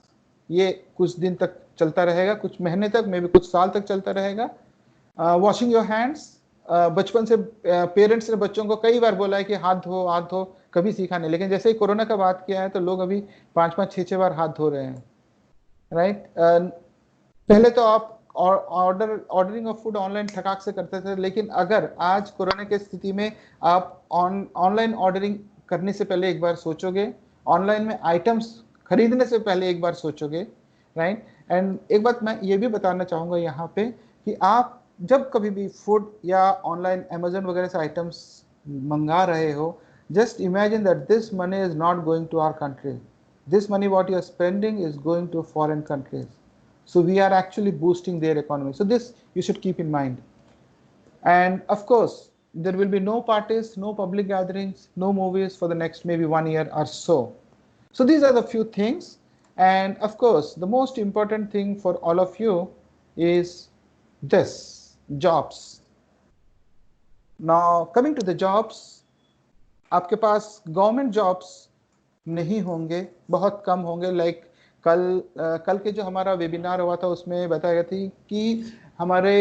ये कुछ दिन तक चलता रहेगा, कुछ महीने तक, मे भी कुछ साल तक चलता रहेगा। वॉशिंग योर हैंड्स, बचपन से पेरेंट्स ने बच्चों को कई बार बोला है कि हाथ धो, कभी सीखा नहीं, लेकिन जैसे ही कोरोना का बात किया है तो लोग अभी 5-5, 6-6 बार हाथ धो रहे हैं, राइट। पहले तो आप ऑर्डरिंग ऑफ फूड ऑनलाइन ठकाक से करते थे, लेकिन अगर आज कोरोना की स्थिति में आप ऑनलाइन ऑर्डरिंग करने से पहले एक बार सोचोगे, ऑनलाइन में आइटम्स खरीदने से पहले एक बार सोचोगे, राइट। एंड एक बात मैं ये भी बताना चाहूँगा यहाँ पे कि आप जब कभी भी फूड या ऑनलाइन अमेजन वगैरह से आइटम्स मंगा रहे हो, just imagine that this money is not going to our country, this money what you are spending is going to foreign countries, so we are actually boosting their economy, so this you should keep in mind. And of course there will be no parties, no public gatherings, no movies for the next maybe 1 year or so. So these are the few things, and of course the most important thing for all of you is this: jobs. Now coming to the jobs, आपके पास government jobs नहीं होंगे, बहुत कम होंगे। Like कल के जो हमारा webinar हुआ था उसमें बताया गया थी कि हमारे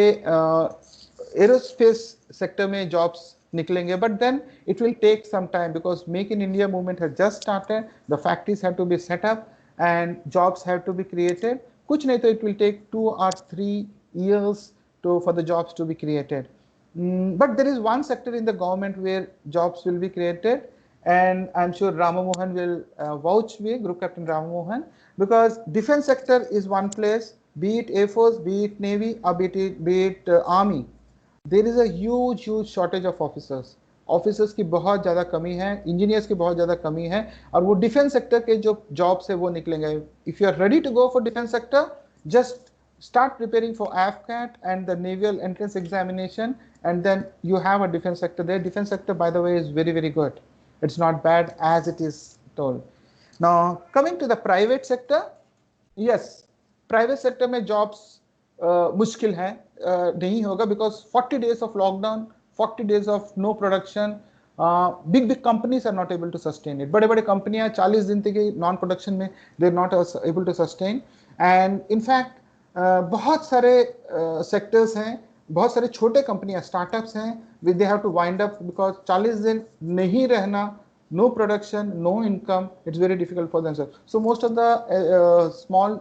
एरोस्पेस सेक्टर में जॉब्स निकलेंगे, but then it will take some time because Make in India movement has just started, the factories have to be set up and jobs have to be created. कुछ नहीं तो it will take 2 or 3 years for the jobs to be created. But there is one sector in the government where jobs will be created, and I'm sure Rama Mohan will vouch me, Group Captain Rama Mohan, because defense sector is one place, be it Air Force, be it Navy, or be it Army. There is a huge shortage of officers. Officers की बहुत ज़्यादा कमी है, engineers की बहुत ज़्यादा कमी है, और वो डिफेंस सेक्टर के जो जॉब्स है वो निकलेंगे। If you are ready to go for defence sector, just start preparing for AFCAT and the naval entrance examination, and then you have a defense sector there. Defense sector, by the way, is very, very good. It's not bad as it is told. Now coming to the private sector, yes, private sector में jobs मुश्किल है, नहीं होगा, because 40 days of lockdown, 40 days of no production, big companies are not able to sustain it. बड़े कंपनियां 40 दिन तक non production में they are not able to sustain. And in fact बहुत सारे सेक्टर्स हैं, बहुत सारे छोटे कंपनियां, स्टार्टअप्स हैं, they have to wind up because 40 दिन नहीं रहना, no production, no income, it's very difficult for themself. So most of the small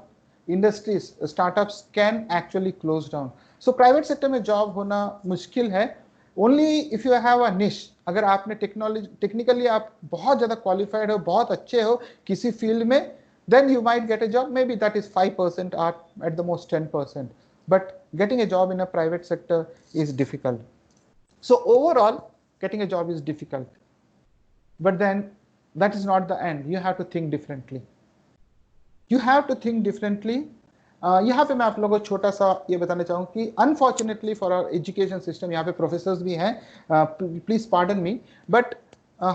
industries, startups can actually close down. So private sector में जॉब होना मुश्किल है. Only if you have a niche, अगर आपने technically आप बहुत ज़्यादा qualified हो, बहुत अच्छे हो किसी फील्ड में, then you might get a job. Maybe that is 5% or at the most 10%. But getting a job in a private sector is difficult. So overall, getting a job is difficult. But then that is not the end. You have to think differently. You have to think differently. यहाँ पे मैं आप लोगों को छोटा सा ये बताना चाहूँ कि unfortunately for our education system, यहाँ पे प्रोफेसर्स भी हैं, प्लीज पार्डन मी, बट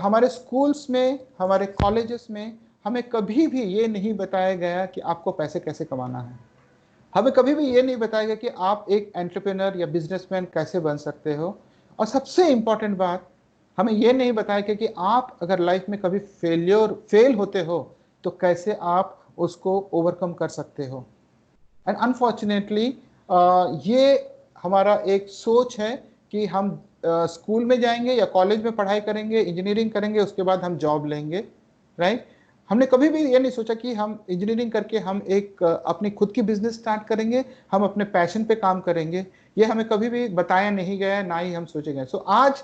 हमारे स्कूल्स में, हमारे कॉलेजेस में हमें कभी भी ये नहीं बताया गया कि आपको पैसे कैसे कमाना है. हमें कभी भी ये नहीं बताएगा कि आप एक एंटरप्रेन्योर या बिजनेसमैन कैसे बन सकते हो। और सबसे इंपॉर्टेंट बात, हमें ये नहीं बताएगा कि आप अगर लाइफ में कभी फेल होते हो तो कैसे आप उसको ओवरकम कर सकते हो। एंड अनफॉर्चुनेटली ये हमारा एक सोच है कि हम स्कूल में जाएंगे या कॉलेज में पढ़ाई करेंगे, इंजीनियरिंग करेंगे, उसके बाद हम जॉब लेंगे, राइट। हमने कभी भी ये नहीं सोचा कि हम इंजीनियरिंग करके हम एक अपनी खुद की बिजनेस स्टार्ट करेंगे, हम अपने पैशन पे काम करेंगे। ये हमें कभी भी बताया नहीं गया, ना ही हम सोचे गए। सो आज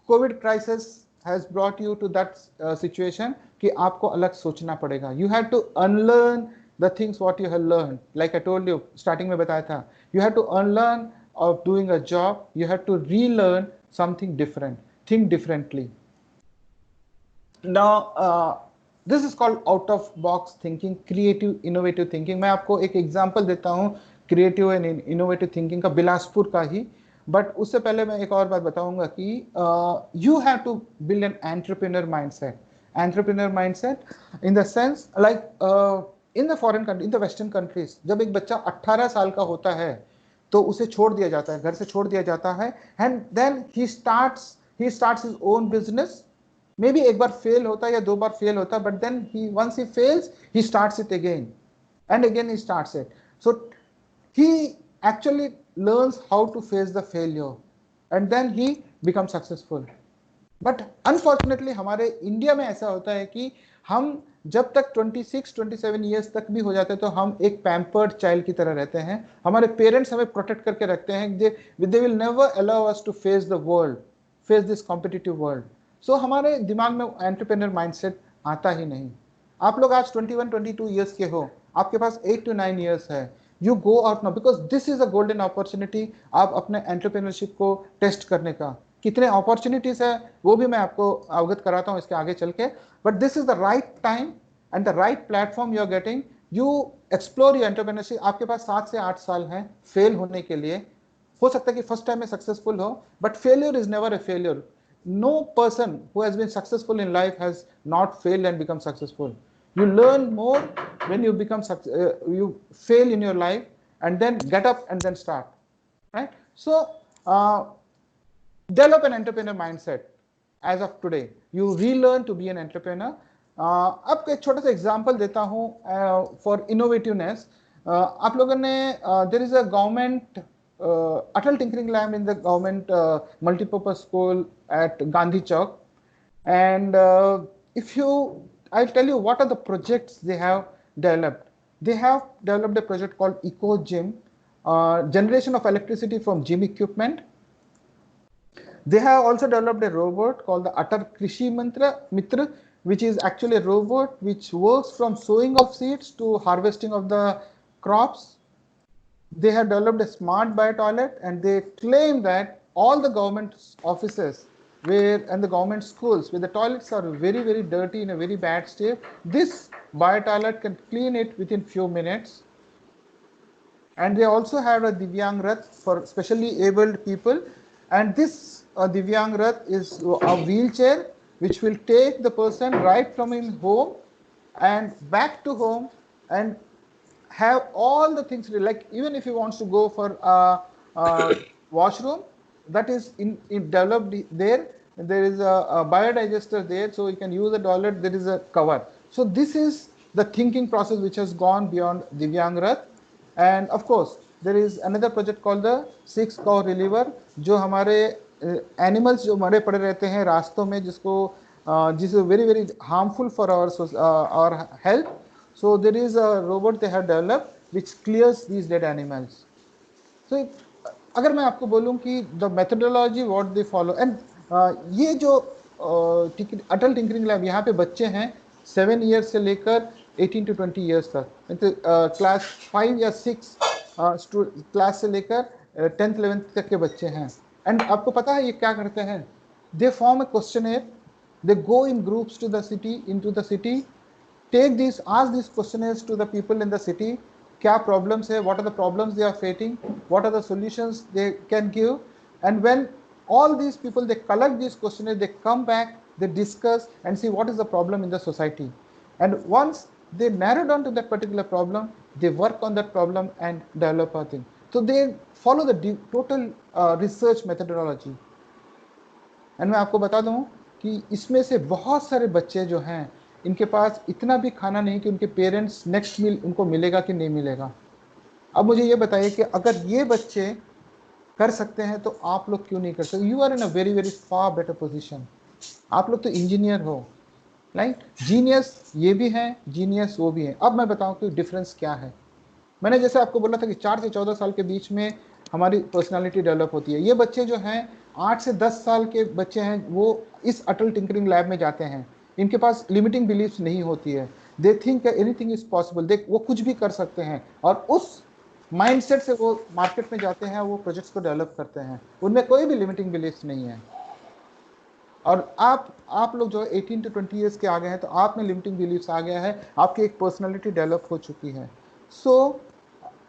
covid crisis has brought you to that situation कि आपको अलग सोचना पड़ेगा। You have to unlearn the things what you have learned. Like I told you starting में बताया था, you have to unlearn of doing a job, you have to relearn something different, think differently. Now this is called out of box thinking, creative innovative thinking. मैं आपको एक example देता हूँ creative and innovative thinking का, बिलासपुर का ही। But उससे पहले मैं एक और बात बताऊंगा कि you have to build an entrepreneur mindset. Entrepreneur mindset in the sense like in the foreign country, in the western countries, जब एक बच्चा 18 साल का होता है तो उसे छोड़ दिया जाता है, घर से छोड़ दिया जाता है, and then he starts his own business. Maybe एक बार फेल होता है या 2 बार फेल होता है, but then he once he fails he starts it again and again he starts it. So he actually learns how to face the failure and then he becomes successful. But unfortunately हमारे India में ऐसा होता है कि हम जब तक 26-27 years तक भी हो जाते हैं तो हम एक पैम्पर्ड चाइल्ड की तरह रहते हैं। हमारे पेरेंट्स हमें प्रोटेक्ट करके रखते हैं, they will never allow us to face the world, face this competitive world. So हमारे दिमाग में एंटरप्रेन्योर माइंडसेट आता ही नहीं। आप लोग आज 21-22 ईयर्स के हो, आपके पास 8 to 9 ईयर्स है। You go out now because this is a golden opportunity आप अपने एंटरप्रेन्योरशिप को टेस्ट करने का। कितने अपॉर्चुनिटीज है वो भी मैं आपको अवगत कराता हूं इसके आगे चल के, but this is the right time and the right platform you are getting. You explore your entrepreneurship. आपके पास 7 से 8 साल है फेल होने के लिए। हो सकता है कि फर्स्ट टाइम में सक्सेसफुल हो, but failure is never a failure. No person who has been successful in life has not failed and become successful. You learn more when you you fail in your life and then get up and then start, right? So develop an entrepreneur mindset as of today. You relearn to be an entrepreneur. अब एक छोटा सा example देता हूँ for innovativeness. आप लोगों ने there is a government Atal Tinkering Lab in the government multipurpose school at Gandhi Chowk, and I'll tell you what are the projects they have developed. They have developed a project called Eco Gym, generation of electricity from gym equipment. They have also developed a robot called the Atal Krishi Mitra, which is actually a robot which works from sowing of seeds to harvesting of the crops. They have developed a smart bio toilet, and they claim that all the government offices and the government schools where the toilets are very, very dirty in a very bad state, this bio toilet can clean it within few minutes. And they also have a Divyang Rath for specially abled people, and this Divyang Rath is a wheelchair which will take the person right from his home and back to home and have all the things, like even if he wants to go for a washroom, that is developed there. There is a biodigester there, so you can use the toilet. There is a cover. So this is the thinking process which has gone beyond Divyang Rath. And of course there is another project called the 6 cow reliever, जो हमारे animals जो मरे पड़े रहते हैं रास्तों में, जिस very very harmful for our health. So there is a robot they have developed which clears these dead animals. So अगर मैं आपको बोलूं कि the methodology what they follow, and ये जो अटल टिंकरिंग लैब, यहाँ पे बच्चे हैं 7 years से लेकर 18 to 20 years तक, क्लास 5 या 6 क्लास से लेकर 10th 11th तक के बच्चे हैं. एंड आपको पता है ये क्या करते हैं? They form a questionnaire, they go in groups to the city, into the city, ask these questionnaires to the people in the city. क्या problems है, what are the problems they are facing, what are the solutions they can give. And when all these people, they collect these questionnaires, they come back, they discuss and see what is the problem in the society. And once they narrow down to that particular problem, they work on that problem and develop a thing. So they follow the total research methodology. And मैं आपको बता दूं कि इसमें से बहुत सारे बच्चे जो हैं इनके पास इतना भी खाना नहीं कि उनके पेरेंट्स नेक्स्ट मील उनको मिलेगा कि नहीं मिलेगा। अब मुझे ये बताइए कि अगर ये बच्चे कर सकते हैं तो आप लोग क्यों नहीं कर सकते? You are in a very very far better position. आप लोग तो इंजीनियर हो, राइट? जीनियस ये भी हैं, जीनियस वो भी हैं। अब मैं बताऊं कि डिफरेंस क्या है। मैंने जैसे आपको बोला था कि 4 से 14 साल के बीच में हमारी पर्सनालिटी डेवलप होती है। ये बच्चे जो हैं 8 से 10 साल के बच्चे हैं, वो इस अटल टिंकरिंग लैब में जाते हैं। इनके पास लिमिटिंग बिलीफ्स नहीं होती है। They think anything is possible, वो कुछ भी कर सकते हैं और उस माइंडसेट से वो मार्केट में जाते हैं, वो प्रोजेक्ट्स को डेवलप करते हैं। उनमें कोई भी लिमिटिंग बिलीफ्स नहीं है। और आप लोग जो 18 to 20 ईयर्स के आ गए हैं तो आप में लिमिटिंग बिलीफ्स आ गया है, आपकी एक पर्सनालिटी डेवलप हो चुकी है। सो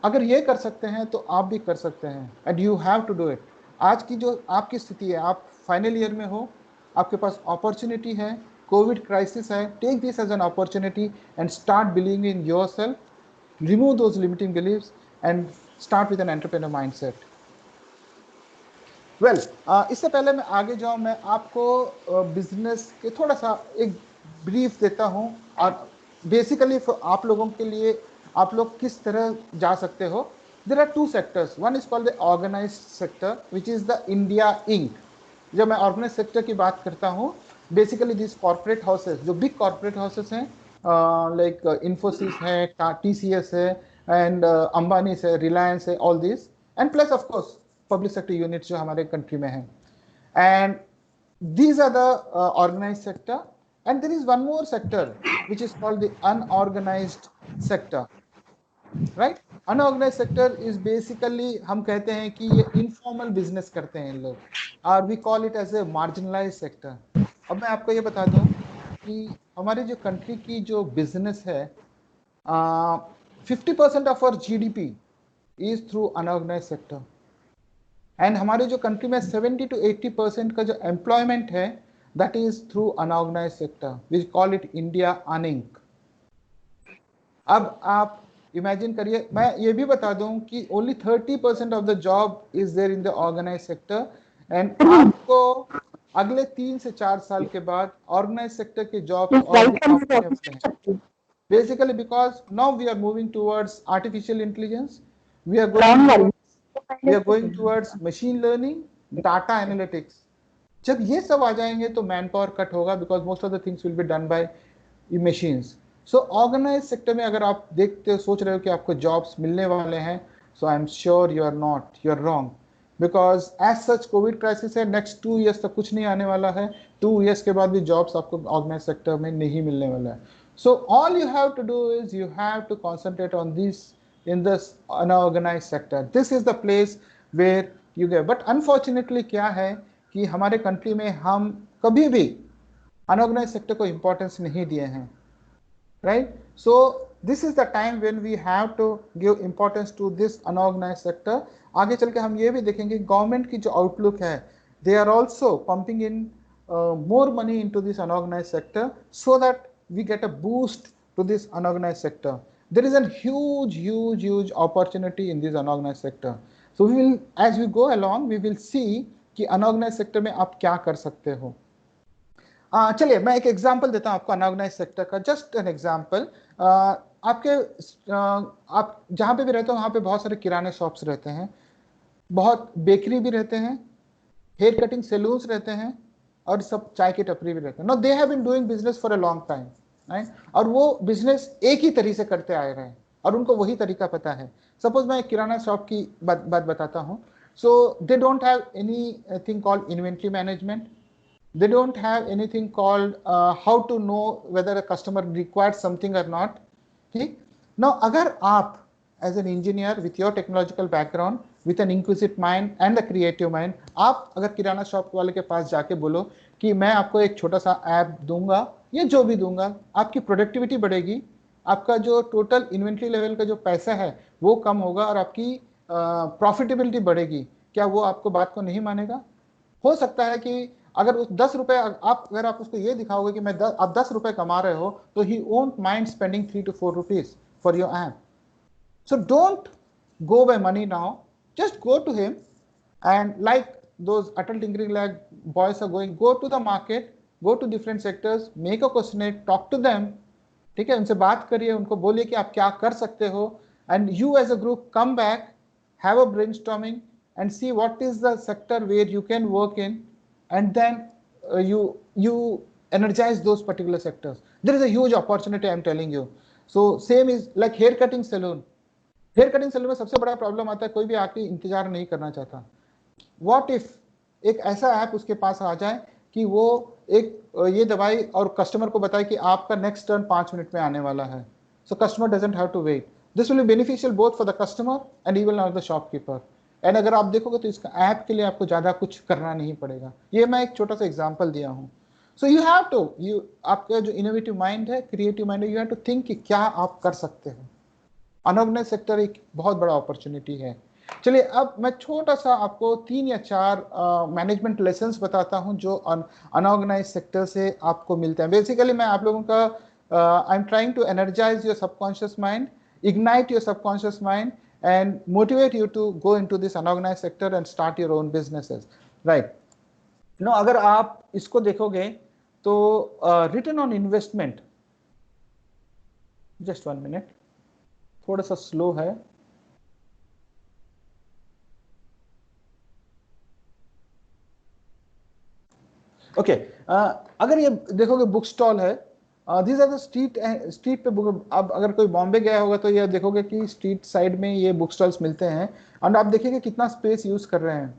अगर ये कर सकते हैं तो आप भी कर सकते हैं and you have to do it. आज की जो आपकी स्थिति है, आप फाइनल ईयर में हो, आपके पास अपॉर्चुनिटी है, कोविड क्राइसिस है, take this as an opportunity and start believing in yourself, remove those limiting beliefs and start with an entrepreneur mindset. Well, इससे पहले मैं आगे जाऊं, मैं आपको बिजनेस के थोड़ा सा एक ब्रीफ देता हूं और बेसिकली आप लोगों के लिए आप लोग किस तरह जा सकते हो। There are 2 sectors, one is called the organised sector which is the India Inc. जब मैं ऑर्गेनाइज्ड सेक्टर की बात करता हूँ, बेसिकली दिस कॉर्पोरेट हाउसेस, जो बिग कॉर्पोरेट हाउसेस हैं, लाइक इन्फोसिस है, TCS है एंड अंबानी है, रिलायंस है, all this, and plus of course public sector units जो हमारे कंट्री में है। And these are the organized sector, and there is one more sector which is called the unorganized sector, right? Unorganized sector is basically, हम कहते हैं कि ये informal business करते हैं लोग, और we call it as a marginalized sector। अब मैं आपको ये बता दूं कि हमारे जो कंट्री की जो बिजनेस है, 50% of our GDP is through unorganized sector, and हमारे जो कंट्री में 70 to 80% का जो एम्प्लॉयमेंट है, that is through unorganised sector, we call it India Inc. अब आप इमेजिन करिए, मैं ये भी बता दूं कि only 30% of the job is there in the organised sector, and आपको अगले 3 से 4 साल के बाद ऑर्गेनाइज्ड सेक्टर के जॉब और भी कम होने वाले हैं। Basically because now we are moving towards artificial intelligence, we are going towards machine learning, data analytics। जब ये सब आ जाएंगे तो मैन पावर कट होगा, because most of the things will be done by machines. So organize sector में अगर आप देखते हो, सोच रहे हो कि आपको जॉब्स मिलने वाले हैं, so I am sure you are not, you are wrong, because as such covid crisis है, नेक्स्ट 2 ईयर्स तक कुछ नहीं आने वाला है। 2 ईयर्स के बाद भी जॉब्स आपको ऑर्गेनाइज सेक्टर में नहीं मिलने वाला है। So all you have to do is you have to concentrate on this in this unorganized sector. This is the place where you get, but unfortunately क्या है कि हमारे कंट्री में हम कभी भी unorganized sector को importance नहीं दिए हैं, right? So this is the time when we have to give importance to this unorganized sector। आगे चल के हम ये भी देखेंगे गवर्नमेंट की जो आउटलुक है, they are also pumping in more money into this unorganized sector so that we get a boost to this unorganized sector। There is a huge opportunity in this unorganized sector। So we will, as we go along, we will see कि unorganized sector में आप क्या कर सकते हो। चलिए मैं एक एग्जांपल देता हूँ आपको unorganized sector का, जस्ट एन एग्जांपल। आप जहाँ पे भी रहते हो वहाँ पे बहुत सारे किराने शॉप्स रहते हैं, बहुत बेकरी भी रहते हैं, हेयर कटिंग सैलून्स रहते हैं, और सब चाय की टपरी भी रहते हैं। Now they have been doing business for a long time, right? और वो बिजनेस एक ही तरीके से करते आए रहे हैं और उनको वही तरीका पता है। सपोज मैं एक किराना शॉप की बात बताता हूँ। So they don't have anything called inventory management, they don't have anything called how to know whether a customer requires something और नॉट। ठीक, नाउ अगर आप as an engineer with your technological background, with an inquisitive mind and the creative mind, आप अगर किराना shop वाले के पास जाके बोलो कि मैं आपको एक छोटा सा ऐप दूंगा या जो भी दूंगा, आपकी प्रोडक्टिविटी बढ़ेगी, आपका जो टोटल इन्वेंट्री लेवल का जो पैसा है वो कम होगा और आपकी प्रॉफिटेबिलिटी बढ़ेगी, क्या वो आपको बात को नहीं मानेगा? हो सकता है कि अगर उस 10 रुपए अगर आप उसको ये दिखाओगे कि आप 10 रुपए कमा रहे हो, तो he won't mind spending 3 to 4 rupees for your app. So don't go by money now. Just go to him, and like those Atal Tinkering Lab boys are going, go to the market, go to different sectors, make a questionnaire, talk to them. ठीक है, उनसे बात करिए, उनको बोलिए कि आप क्या कर सकते हो, and you as a group come back, have a brainstorming and see what is the sector where you can work in, and then you energize those particular sectors. There is a huge opportunity, I'm telling you. So same is like hair cutting salon. Hair cutting salon में सबसे बड़ा problem आता है, कोई भी आके इंतजार नहीं करना चाहता. व्हाट इफ एक ऐसा ऐप उसके पास आ जाए कि वो एक ये दवाई और कस्टमर को बताए कि आपका नेक्स्ट टर्न 5 मिनट में आने वाला है. So customer doesn't have to wait. This will be beneficial both for the customer and even for the shopkeeper. And अगर आप देखोगे तो इसका ऐप के लिए आपको ज्यादा कुछ करना नहीं पड़ेगा. ये मैं एक छोटा सा एग्जांपल दिया हूँ. सो यू हैव टू, आपका जो इनोवेटिव माइंड है, क्रिएटिव माइंड है, यू हैव टू थिंक कि क्या आप कर सकते हो. अनऑर्गेनाइज सेक्टर एक बहुत बड़ा अपॉर्चुनिटी है. चलिए अब मैं छोटा सा आपको 3 या 4 मैनेजमेंट लेसन्स बताता हूं जो अनऑर्गेनाइज सेक्टर से आपको मिलते हैं. बेसिकली मैं आप लोगों का I am trying to energize your subconscious mind, ignite your subconscious mind and motivate you to go into this unorganize sector and start your own businesses. Right no, अगर आप इसको देखोगे तो return on investment, just 1 minute, थोड़ा सा slow है. Okay, अगर ये देखोगे बुक स्टॉल है, दीज आर द स्ट्रीट पे बुक. अब अगर कोई बॉम्बे गया होगा तो ये देखोगे कि स्ट्रीट साइड में ये बुक स्टॉल्स मिलते हैं और आप देखिए कितना स्पेस यूज कर रहे हैं.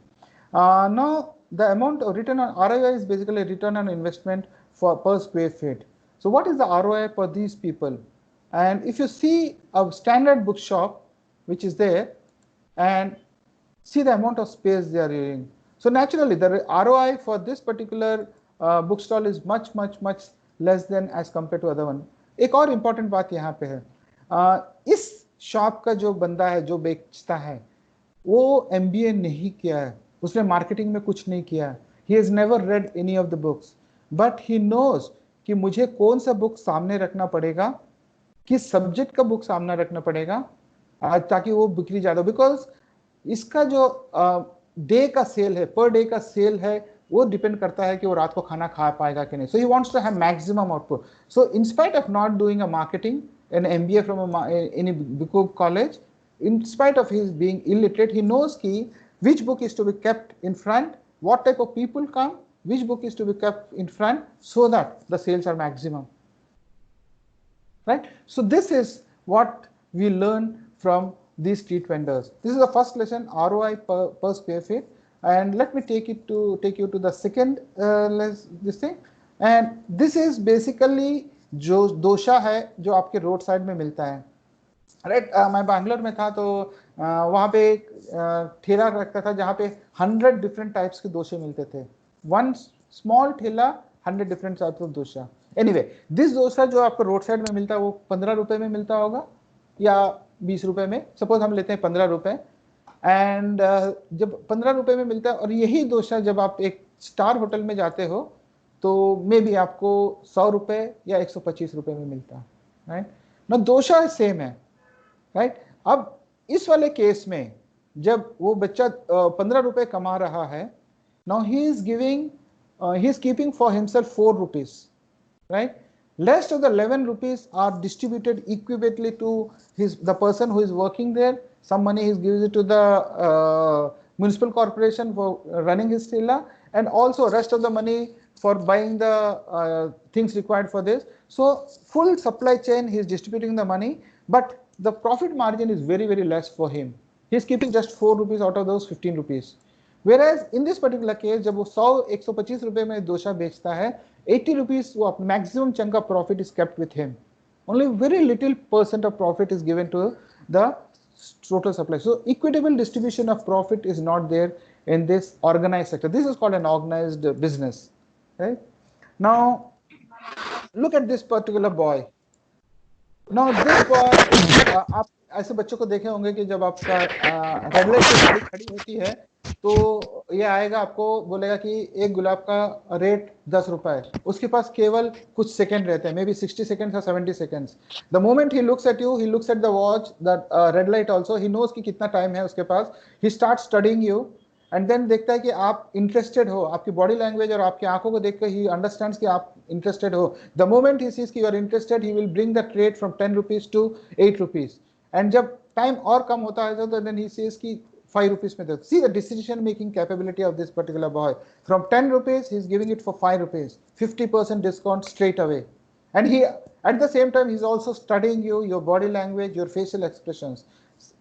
Now the amount return on ROI is basically return on investment for per square feet. So what is the ROI for these people? And if you see a standard bookshop which is there and see the amount of space they are using, so naturally the ROI for this particular bookstall is much less than as compared to other one. एक और important बात यहाँ पे है, इस shop का जो बंदा है जो बेचता है वो MBA नहीं किया है, उसने मार्केटिंग में कुछ नहीं किया है. He has never read any of the books, but he knows कि मुझे कौन सा बुक सामने रखना पड़ेगा, किस सब्जेक्ट का बुक सामने रखना पड़ेगा ताकि वो बिक्री ज्यादा. बिकॉज इसका जो डे का सेल है, पर डे का सेल है, वो डिपेंड करता है कि वो रात को खाना खा पाएगा कि नहीं. So he wants to have maximum output. So in spite of not doing a marketing an MBA from any book college, in spite of his being illiterate, he knows कि which book is to be kept in front, what type of people come, which book is to be kept in front so that the sales are maximum. Right? So this is what we learn from these street vendors. This is the first lesson, ROI per square feet. And let me take you to the second this thing. And this is basically जो दोशा है जो आपके road side में मिलता है. Right, मैं बैंगलोर में था तो वहाँ पे एक ठेला रखता था जहाँ पे 100 डिफरेंट टाइप्स के दोशे मिलते थे. वन स्मॉल ठेला, 100 different types of dosha. Anyway, this dosa जो आपको रोड साइड में मिलता है वो 15 रुपए में मिलता होगा या 20 रुपए में. सपोज हम लेते हैं 15 रुपए. एंड जब 15 रुपए में मिलता है और यही डोसा जब आप एक स्टार होटल में जाते हो तो मे बी आपको 100 रुपए या 125 रुपए में मिलता है. राइट ना, डोसा सेम है. राइट, अब इस वाले केस में जब वो बच्चा 15 रुपए कमा रहा है, now he is keeping for himself 4 rupees. Right, rest of the 11 rupees are distributed equitably to the person who is working there. Some money he gives it to the municipal corporation for running his trailer, and also rest of the money for buying the things required for this. So full supply chain, he is distributing the money, but the profit margin is very less for him. He is keeping just 4 rupees out of those 15 rupees. Whereas in this particular case, जब वो 125 रुपए में डोसा बेचता है, 80 rupees वो maximum chunk of profit is kept with him. Only very little % of profit is given to the total supply. So equitable distribution of profit is not there in this organized sector. This is called an organized business. Right? Now look at this particular boy. Now this boy, आप ऐसे बच्चों को देखे होंगे कि जब आपका red light पे गाड़ी खड़ी होती है तो ये आएगा, आपको बोलेगा कि एक गुलाब का रेट 10 रुपए, उसके पास केवल कुछ सेकंड रहते हैं, मे बी 60 सेकंड्स और 70 seconds. The moment he looks at you, he looks at the watch, the red light also, he knows कि कितना टाइम है उसके पास. He start studying you and then देखता है कि आप इंटरेस्टेड हो, आपकी बॉडी लैंग्वेज और आपकी आंखों को देखकर ही अंडरस्टैंड्स कि आप इंटरेस्टेड हो. द मोमेंट ही सीज कि you are interested, he will bring the trade from 10 rupees to 8 rupees. And जब टाइम और कम होता है तो देन ही सीज कि 5 rupees में दे. See the decision making capability of this particular boy. From 10 rupees, he is giving it for 5 rupees, 50% discount straight away. And he, at the same time, he is also studying you, your body language, your facial expressions,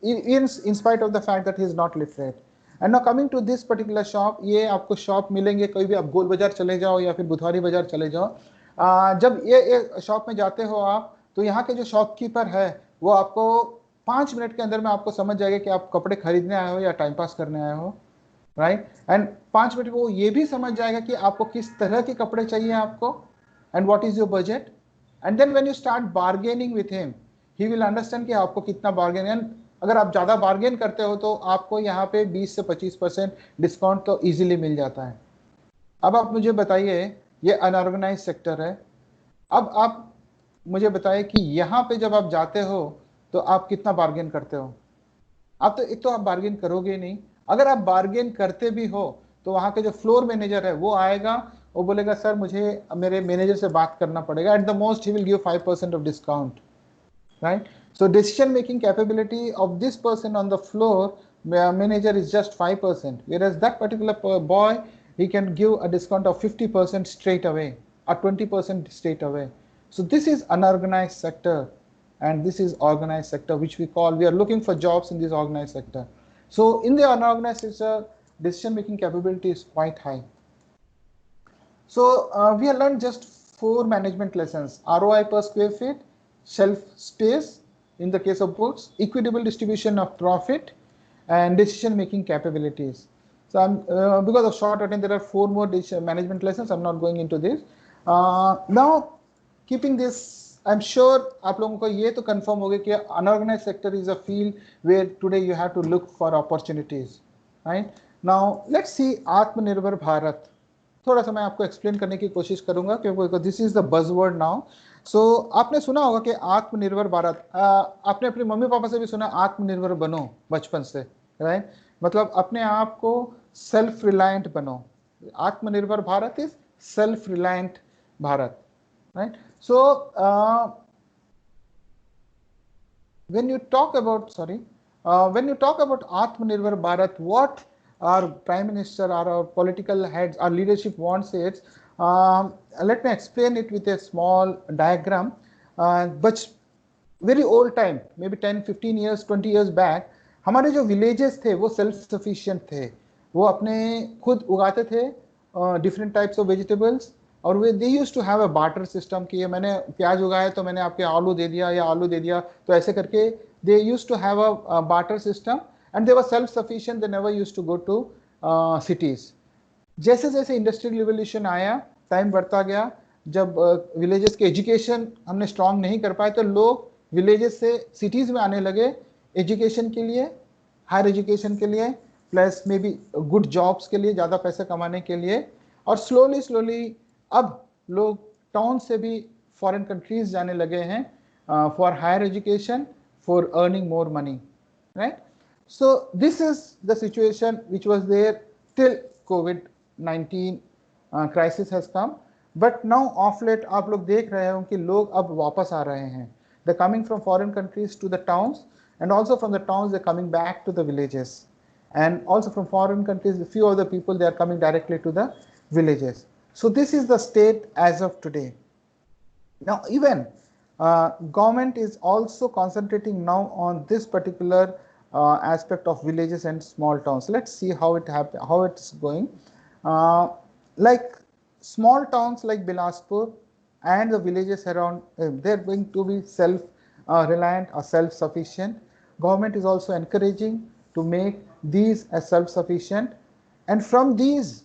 in spite of the fact that he is not literate. And now coming to this particular shop, ये आपको shop मिलेंगे, कोई भी आप गोल बाजार चले जाओ या फिर बुधवारी बाजार चले जाओ. जब ये शॉप में जाते हो आप, तो यहाँ के जो शॉपकीपर है वो आपको 5 मिनट के अंदर में आपको समझ जाएगा कि आप कपड़े खरीदने आए हो या टाइम पास करने आए हो, राइट. एंड 5 मिनट में वो ये भी समझ जाएगा कि आपको किस तरह के कपड़े चाहिए आपको, and what is your budget. And then when you start bargaining with him, he will understand कि आपको कितना बार्गेन. एंड अगर आप ज़्यादा बार्गेन करते हो तो आपको यहाँ पे 20 से 25% डिस्काउंट तो ईजिली मिल जाता है. अब आप मुझे बताइए, ये अनऑर्गेनाइज सेक्टर है. अब आप मुझे बताइए कि यहाँ पे जब आप जाते हो तो आप कितना बार्गेन करते हो. आप तो एक तो आप बार्गेन करोगे नहीं, अगर आप बार्गेन करते भी हो तो वहाँ के जो फ्लोर मैनेजर है वो आएगा, वो बोलेगा सर मुझे मेरे मैनेजर से बात करना पड़ेगा. At the most he will give 5% of discount, right. So decision making capability of this person on the floor manager is just 5%, whereas that particular boy, he can give a discount of 50% straight away or 20% straight away. So this is unorganized sector, and this is organized sector, which we call, we are looking for jobs in this organized sector. So in the unorganized sector, decision making capability is quite high. So we have learned just 4 management lessons: ROI per square feet, shelf space in the case of books, equitable distribution of profit, and decision making capabilities. So I'm because of short attendance, there are 4 more management lessons. I'm not going into this. Now keeping this, I'm sure आप लोगों को ये तो confirm हो गया कि unorganized sector is a field where today you have to look for opportunities, right? Now let's see आत्मनिर्भर भारत. थोड़ा सा मैं आपको एक्सप्लेन करने की कोशिश करूंगा क्योंकि this is the buzzword now. सो आपने सुना होगा कि आत्मनिर्भर भारत, आपने अपने मम्मी पापा से भी सुना आत्मनिर्भर बनो बचपन से, राइट. मतलब अपने आप को सेल्फ रिलायंट बनो. आत्मनिर्भर Bharat is self reliant Bharat, right. So when you talk about Atmanirbhar Bharat, what our Prime Minister or our political heads, our leadership wants is, let me explain it with a small diagram. But very old time, maybe 10, 15 years, 20 years back, हमारे जो villages थे वो self sufficient थे, वो अपने खुद उगाते थे different types of vegetables, और वे they used to have a barter system कि मैंने प्याज उगाया तो मैंने आपके आलू दे दिया या आलू दे दिया, तो ऐसे करके they used to have a barter system and they were self sufficient. They never used to go to cities. जैसे जैसे इंडस्ट्रियल रिवोल्यूशन आया, टाइम बढ़ता गया, जब विलेजेस के एजुकेशन हमने स्ट्रांग नहीं कर पाए तो लोग विलेजेस से सिटीज में आने लगे एजुकेशन के लिए, हायर एजुकेशन के लिए, plus may be good jobs के लिए, ज़्यादा पैसे कमाने के लिए. और स्लोली स्लोली अब लोग टाउन से भी फॉरेन कंट्रीज जाने लगे हैं for higher education, for earning more money, right. So this is the situation which was there till COVID-19 crisis has come. But now of late आप लोग देख रहे हो कि लोग अब वापस आ रहे हैं. They're coming from foreign countries to the towns, and also from the towns they're coming back to the villages. And also from foreign countries, a few other people, they are coming directly to the villages. So this is the state as of today. Now even government is also concentrating now on this particular aspect of villages and small towns. Let's see how it's going. Like small towns like Bilaspur and the villages around, they're going to be self-reliant or self-sufficient. Government is also encouraging to make these as self-sufficient. And from these,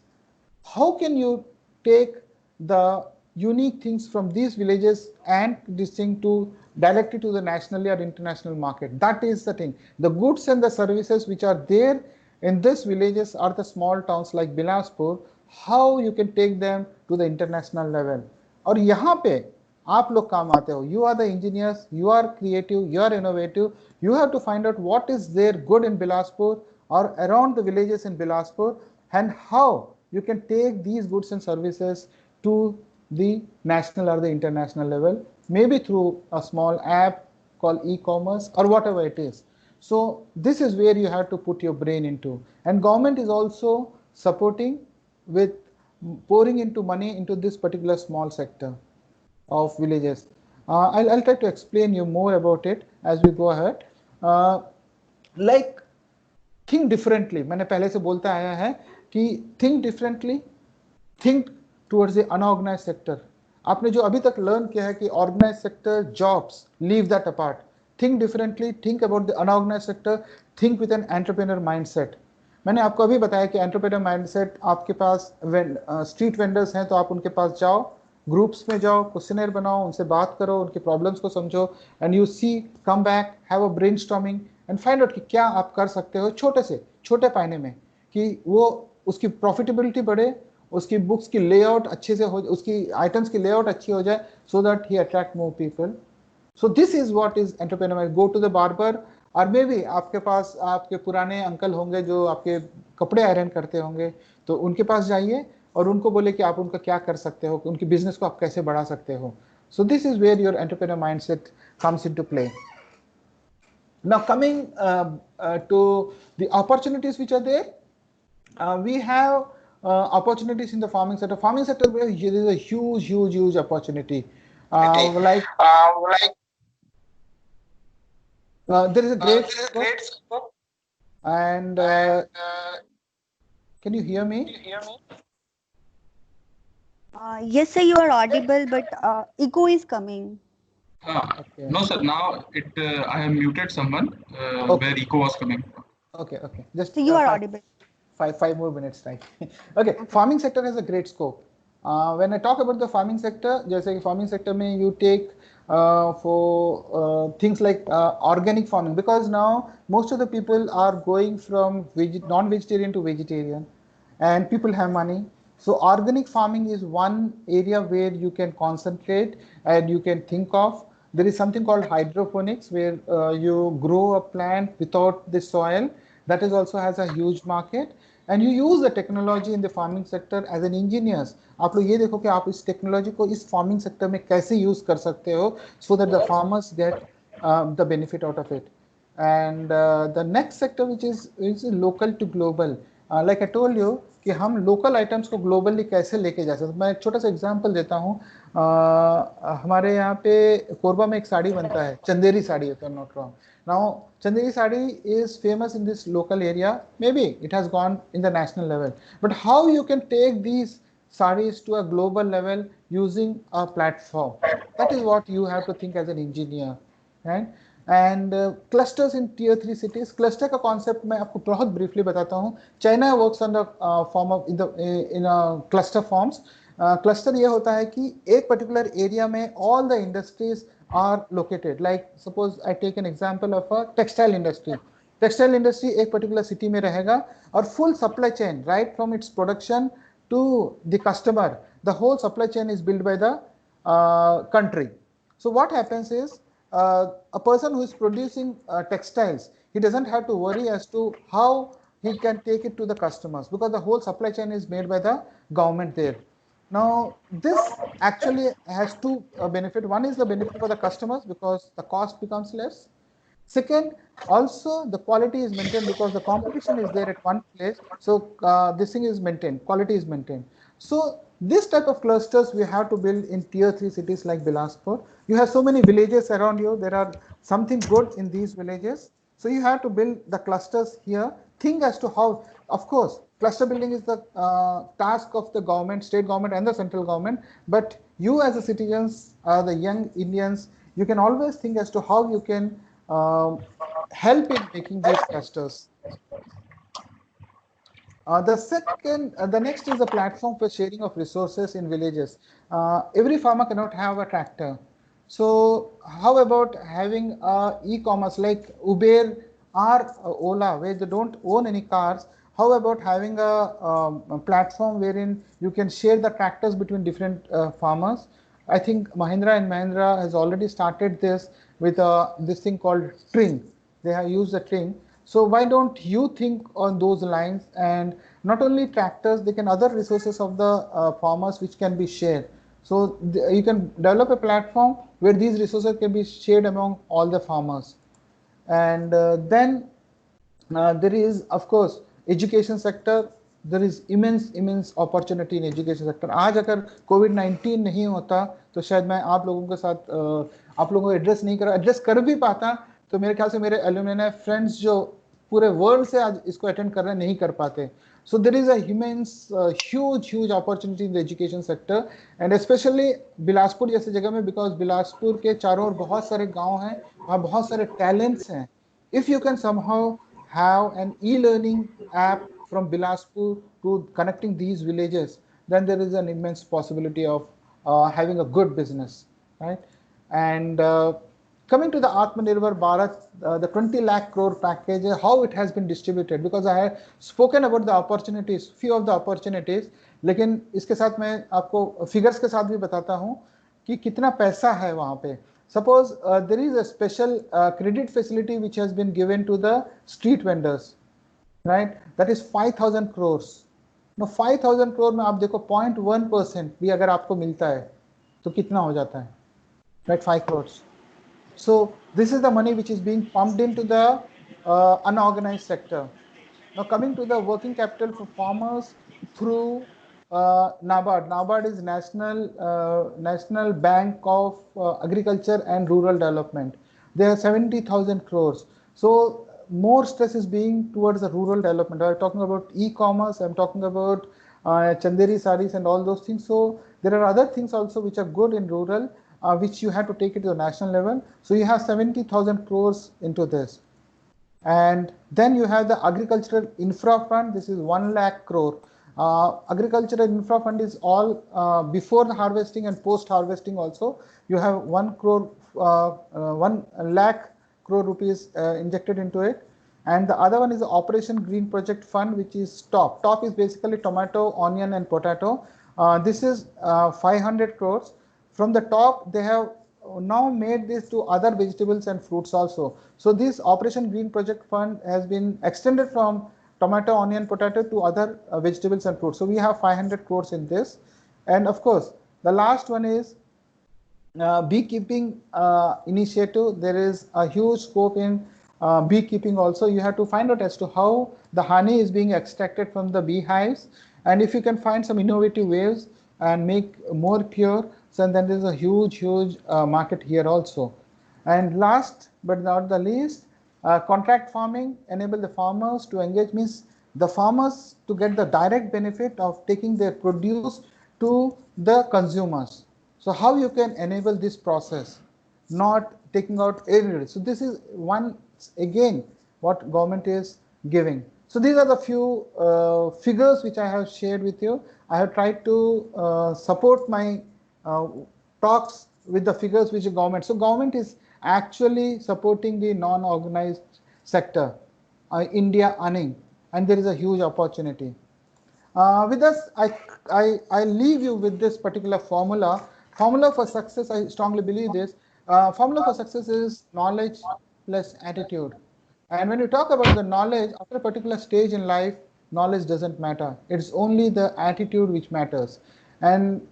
how can you take the unique things from these villages and this thing to directly to the nationally or international market? That is the thing. The goods and the services which are there in these villages or the small towns like Bilaspur, how you can take them to the international level. और यहाँ पे आप लोग काम आते हो. You are the engineers, you are creative, you are innovative. You have to find out what is there good in Bilaspur or around the villages in Bilaspur, and how you can take these goods and services to the national or the international level, maybe through a small app called e-commerce or whatever it is. So this is where you have to put your brain into, and government is also supporting with pouring into money into this particular small sector of villages. I'll try to explain you more about it as we go ahead. Like think differently. मैंने पहले से बोलता आया है कि think differently, think towards the unorganized sector. आपने जो अभी तक लर्न किया है कि organized sector, jobs, leave that apart. Think differently, think about the unorganized sector, think with an entrepreneur mindset. मैंने आपको अभी बताया कि एंटरप्रेन्योर माइंडसेट, आपके पास स्ट्रीट वेंडर्स हैं तो आप उनके पास जाओ, ग्रुप्स में जाओ, क्वेश्चनर बनाओ, उनसे बात करो, उनके प्रॉब्लम्स को समझो, and you see, come back, have a brainstorming and find out कि क्या आप कर सकते हो छोटे से छोटे पायने में, कि वो उसकी प्रॉफिटेबिलिटी बढ़े, उसकी बुक्स की लेआउट अच्छे से हो, उसकी आइटम्स की लेआउट अच्छी हो जाए, so that he attract more people. So this is what is entrepreneur. Go to the barber, और मे भी आपके पास आपके पुराने अंकल होंगे जो आपके कपड़े आयरन करते होंगे, तो उनके पास जाइए और उनको बोले कि आप उनका क्या कर सकते हो, उनकी बिजनेस को आप कैसे बढ़ा सकते हो. So this is where your entrepreneur mindset comes into play. Now coming to the opportunities which are there, we have opportunities in the farming sector. Farming sector, there is a huge opportunity. There is a great scope. And can you hear me?
Yes, sir, you are audible, but echo is coming.
Okay.
No, sir. Now I have muted someone where echo was coming.
Okay. Just
So you are audible.
Five more minutes, right? Okay. Farming sector has a great scope. When I talk about the farming sector, जैसे कि farming sector में you take for things like organic farming, because now most of the people are going from non-vegetarian to vegetarian, and people have money. So organic farming is one area where you can concentrate and you can think of. There is something called hydroponics, where you grow a plant without the soil. That is also has a huge market, and you use the technology in the farming sector as an engineers. आप लोग ये देखो कि आप इस technology को इस farming sector में कैसे यूज कर सकते हो, so that the farmers get the benefit out of it. And the next sector, which is local to global, like I told you कि हम लोकल आइटम्स को ग्लोबली कैसे लेके जा सकते. मैं एक छोटा सा एग्जांपल देता हूँ. हमारे यहाँ पे कोरबा में एक साड़ी बनता है, Chanderi sari, if I'm not wrong. Now Chanderi sari is famous in this local area. Maybe it has gone in the national level, but how you can take these sarees to a global level using a platform, that is what you have to think as an engineer, right? And clusters in tier 3 cities. Cluster का concept मैं आपको बहुत briefly बताता हूँ. China works on the form of in a cluster forms. Cluster ये होता है कि एक particular area में all the industries are located. Like suppose I take an example of a textile industry. Textile industry एक particular city में रहेगा, और full supply chain right from its production to the customer, the whole supply chain is built by the country. So what happens is a person who is producing textiles, he doesn't have to worry as to how he can take it to the customers, because the whole supply chain is made by the government there. Now, this actually has two benefits. One is the benefit for the customers because the cost becomes less. Second, also the quality is maintained because the competition is there at one place. So this thing is maintained, quality is maintained. So this type of clusters we have to build in tier 3 cities like Bilaspur. You have so many villages around you. There are something good in these villages. So you have to build the clusters here. Think as to how, of course, cluster building is the task of the government, state government and the central government. But you as the citizens, the young Indians, you can always think as to how you can help in making these clusters. The next is a platform for sharing of resources in villages. Every farmer cannot have a tractor. So how about having e-commerce like Uber are Ola, where they don't own any cars. How about having a platform wherein you can share the tractors between different farmers? I think Mahindra and Mahindra has already started this with this thing called Tring. They have used the Tring. So why don't you think on those lines, and not only tractors, they can other resources of the farmers which can be shared. So you can develop a platform where these resources can be shared among all the farmers. And then there is of course education sector. There is immense opportunity in education sector. आज अगर कोविड-19 नहीं होता तो शायद मैं आप लोगों के साथ आप लोगों को एड्रेस कर भी पाता, तो मेरे ख्याल से मेरे एल्यूमिनाई फ्रेंड्स जो पूरे वर्ल्ड से आज इसको अटेंड कर रहे नहीं कर पाते. So there is a immense huge opportunity in the education sector, and especially Bilaspur जैसे जगह में, because बिलासपुर के चारों ओर बहुत सारे गांव हैं, वहाँ बहुत सारे टैलेंट्स हैं. If you can somehow have an e-learning app from Bilaspur to connecting these villages, then there is an immense possibility of having a good business, right? And coming to the Atmanirbhar Bharat, the 20 lakh crore package, how it has been distributed, because I have spoken about the opportunities, few of the opportunities, लेकिन इसके साथ मैं आपको figures के साथ भी बताता हूँ कि कितना पैसा है वहाँ पे. Suppose there is a special credit facility which has been given to the street vendors, right? That is 5,000 crores. Now 5,000 crore में आप देखो 0.1% भी अगर आपको मिलता है तो कितना हो जाता है, right? 5 crores. So this is the money which is being pumped into the unorganized sector. Now coming to the working capital for farmers through NABARD. NABARD is National Bank of Agriculture and Rural Development. There are 70,000 crores. So more stress is being towards the rural development. I'm talking about e-commerce. I'm talking about Chanderi saris and all those things. So there are other things also which are good in rural, which you have to take it to the national level. So you have 70,000 crores into this. And then you have the agricultural infra fund. This is 1 lakh crore. Agricultural infra fund is all before the harvesting and post harvesting also. You have 1 lakh crore rupees injected into it. And the other one is the Operation Green Project Fund, which is TOP. TOP is basically tomato, onion and potato. This is 500 crores. From the top, they have now made this to other vegetables and fruits also. So this Operation Green Project Fund has been extended from tomato, onion, potato to other vegetables and fruits. So we have 500 crores in this. And of course, the last one is beekeeping initiative. There is a huge scope in beekeeping also. You have to find out as to how the honey is being extracted from the beehives. And if you can find some innovative ways and make more pure, so then there is a huge market here also. And last but not the least, contract farming enable the farmers to engage, means the farmers to get the direct benefit of taking their produce to the consumers. So how you can enable this process, not taking out area. So this is one again what government is giving. So these are the few figures which I have shared with you. I have tried to support my talks with the figures which the government. So government is actually supporting the non-organized sector, India earning, and there is a huge opportunity. With us, I leave you with this particular formula. Formula for success, I strongly believe this. Formula for success is knowledge plus attitude. And when you talk about the knowledge, after a particular stage in life, knowledge doesn't matter. It's only the attitude which matters. And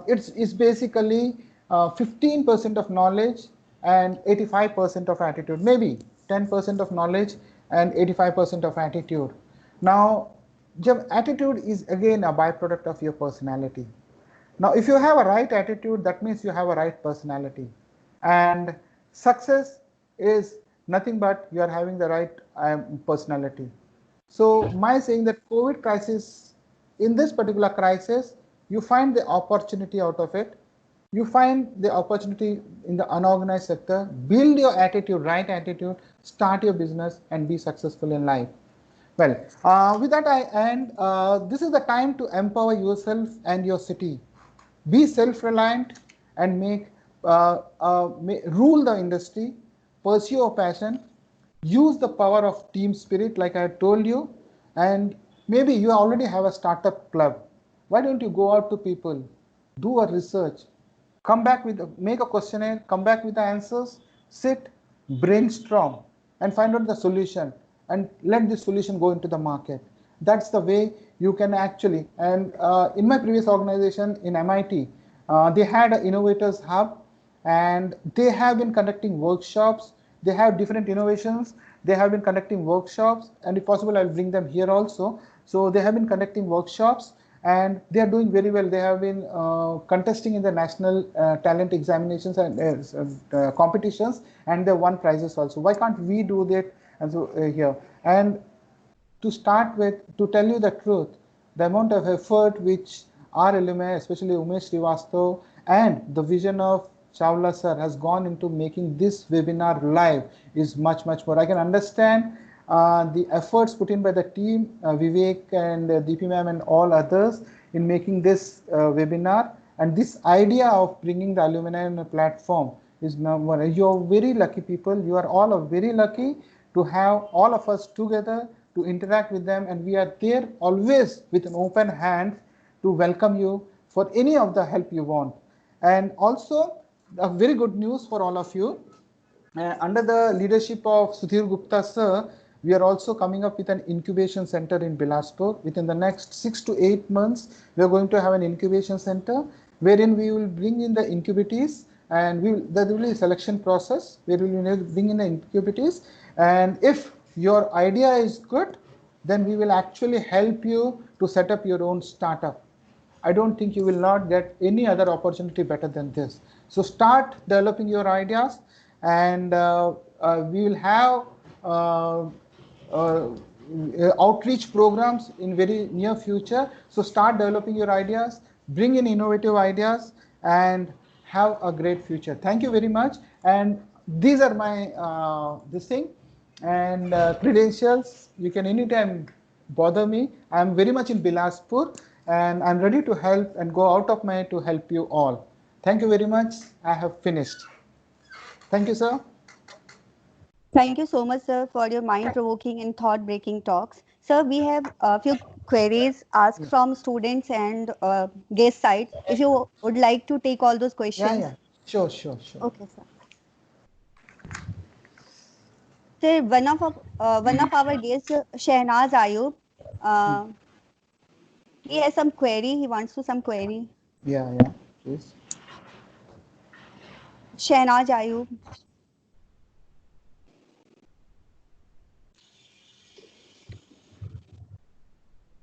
it's basically 15% of knowledge and 85% of attitude, maybe 10% of knowledge and 85% of attitude. Now, attitude is again a byproduct of your personality. Now, if you have a right attitude, that means you have a right personality. And success is nothing but you are having the right personality. So my saying that COVID crisis, in this particular crisis, you find the opportunity out of it. You find the opportunity in the unorganized sector, build your attitude, right attitude, start your business and be successful in life. Well, with that I end. This is the time to empower yourself and your city. Be self-reliant and rule the industry, pursue your passion, use the power of team spirit, like I told you, and maybe you already have a startup club. Why don't you go out to people, do a research, come back with, make a questionnaire, come back with the answers, sit, brainstorm, and find out the solution, and let the solution go into the market. That's the way you can actually, and in my previous organization in MIT, they had an innovators hub, and they have been conducting workshops. They have different innovations. They have been conducting workshops, and if possible, I'll bring them here also. So they have been conducting workshops, and they are doing very well. They have been contesting in the national talent examinations and competitions, and they won prizes also. Why can't we do that? And so here, and to start with, to tell you the truth, the amount of effort which our alumni, especially Umesh Srivastav, and the vision of Chawla sir has gone into making this webinar live is much, much more. I can understand the efforts put in by the team, Vivek and Deepi ma'am and all others in making this webinar. And this idea of bringing the alumni on a platform is number. You're very lucky people. You are all very lucky to have all of us together to interact with them, and we are there always with an open hand to welcome you for any of the help you want. And also, a very good news for all of you. Under the leadership of Sudhir Gupta sir, we are also coming up with an incubation center in Bilaspur. Within the next 6 to 8 months, we are going to have an incubation center wherein we will bring in the incubatees, and there will be a selection process where we will bring in the incubatees. And if your idea is good, then we will actually help you to set up your own startup. I don't think you will not get any other opportunity better than this. So start developing your ideas, and we will have outreach programs in very near future. So start developing your ideas, bring in innovative ideas, and have a great future. Thank you very much. And these are my this thing and credentials. You can anytime bother me. I'm very much in Bilaspur, and I'm ready to help and go out of my way to help you all. Thank you very much. I have finished. Thank you, sir.
Thank you so much, sir, for your mind-provoking and thought-breaking talks. Sir, we have a few queries asked from students and guest side. If you would like to take all those questions.
Yeah. Sure.
Okay, sir. Sir, one of our guests, Shehnaz Ayub, he has some query. He wants to some query.
Yeah. Please.
Shehnaz Ayub.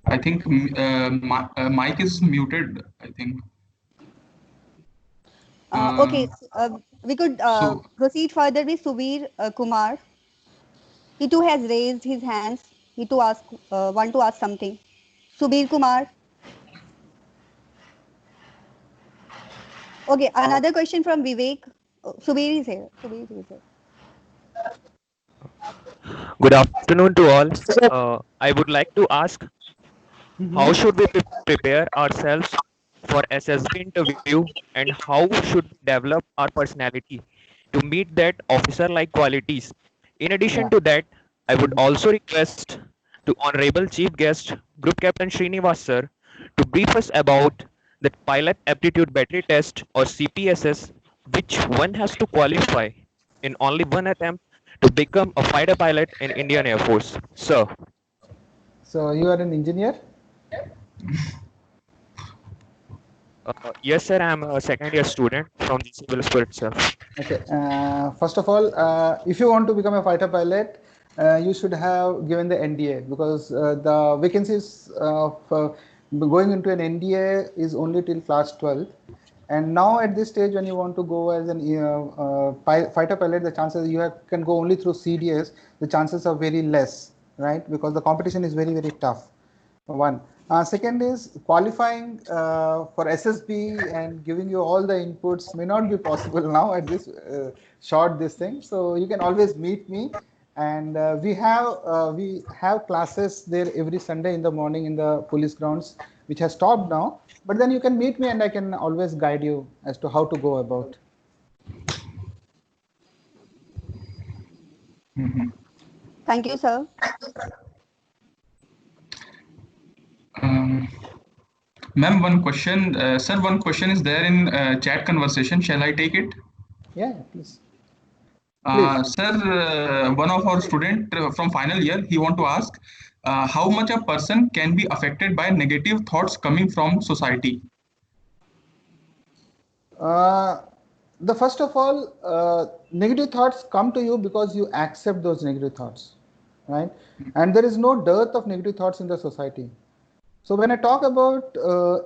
I think mic is muted, I think.
Okay, we could proceed further with Subir Kumar. He too has raised his hands. He too want to ask something. Subir Kumar. Okay, another question from Vivek. Subir is here.
Good afternoon to all. I would like to ask, how should we prepare ourselves for SSB interview, and how should we develop our personality to meet that officer-like qualities? In addition to that, I would also request to Honorable Chief Guest, Group Captain Srinivas sir, to brief us about the Pilot Aptitude Battery Test or CPSS, which one has to qualify in only one attempt to become a fighter pilot in Indian Air Force. Sir.
So you are an engineer?
Yes, sir. I'm a second-year student from the civil school itself.
Okay. First of all, if you want to become a fighter pilot, you should have given the NDA, because the vacancies of going into an NDA is only till class 12. And now at this stage, when you want to go as an fighter pilot, the chances can go only through CDS. The chances are very less, right? Because the competition is very, very tough. One. Second is qualifying for SSB and giving you all the inputs may not be possible now at this this thing. So you can always meet me, and we have classes there every Sunday in the morning in the police grounds, which has stopped now. But then you can meet me, and I can always guide you as to how to go about.
Thank you, sir.
Ma'am, one question. Sir, one question is there in chat conversation. Shall I take it?
Yeah, please.
Sir, one of our student from final year, he want to ask how much a person can be affected by negative thoughts coming from society.
The first of all, negative thoughts come to you because you accept those negative thoughts, right? And there is no dearth of negative thoughts in the society. So when I talk about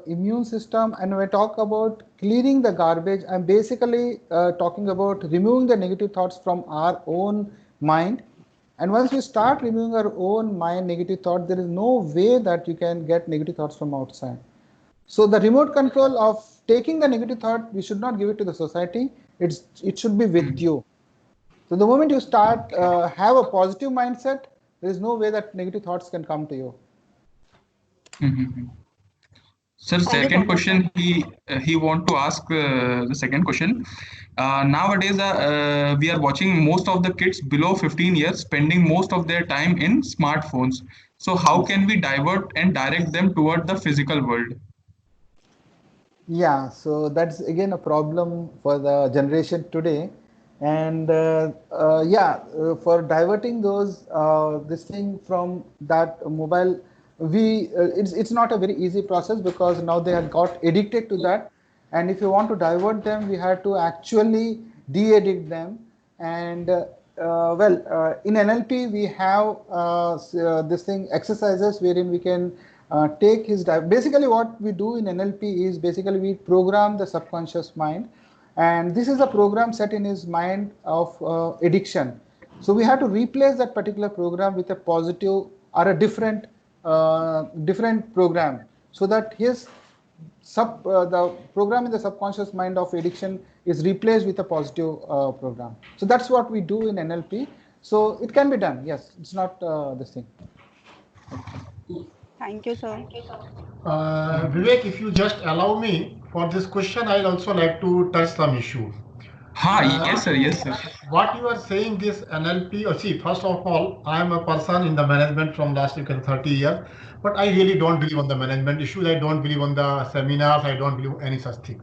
immune system and when I talk about clearing the garbage, I'm basically talking about removing the negative thoughts from our own mind. And once we start removing our own mind negative thought, there is no way that you can get negative thoughts from outside. So the remote control of taking the negative thought, we should not give it to the society. It should be with you. So the moment you start have a positive mindset, there is no way that negative thoughts can come to you.
Sir, second question, he want to ask the second question. Nowadays, we are watching most of the kids below 15 years spending most of their time in smartphones. So how can we divert and direct them toward the physical world?
Yeah, so that's again a problem for the generation today. And for diverting those this thing from that mobile, it's not a very easy process because now they have got addicted to that. And if you want to divert them, we have to actually de-addict them. And in NLP we have this thing exercises wherein we can take his basically what we do in NLP is basically we program the subconscious mind, and this is a program set in his mind of addiction. So we have to replace that particular program with a positive or a different program, so that his the program in the subconscious mind of addiction is replaced with a positive program. So that's what we do in NLP. So it can be done. Yes, it's not this thing.
Thank you, sir.
Vivek, if you just allow me for this question, I'd also like to touch some issue.
Yes, sir. Yes, sir.
What you are saying, this NLP, see, first of all, I am a person in the management from last 30 years, but I really don't believe on the management issues. I don't believe on the seminars. I don't believe any such thing.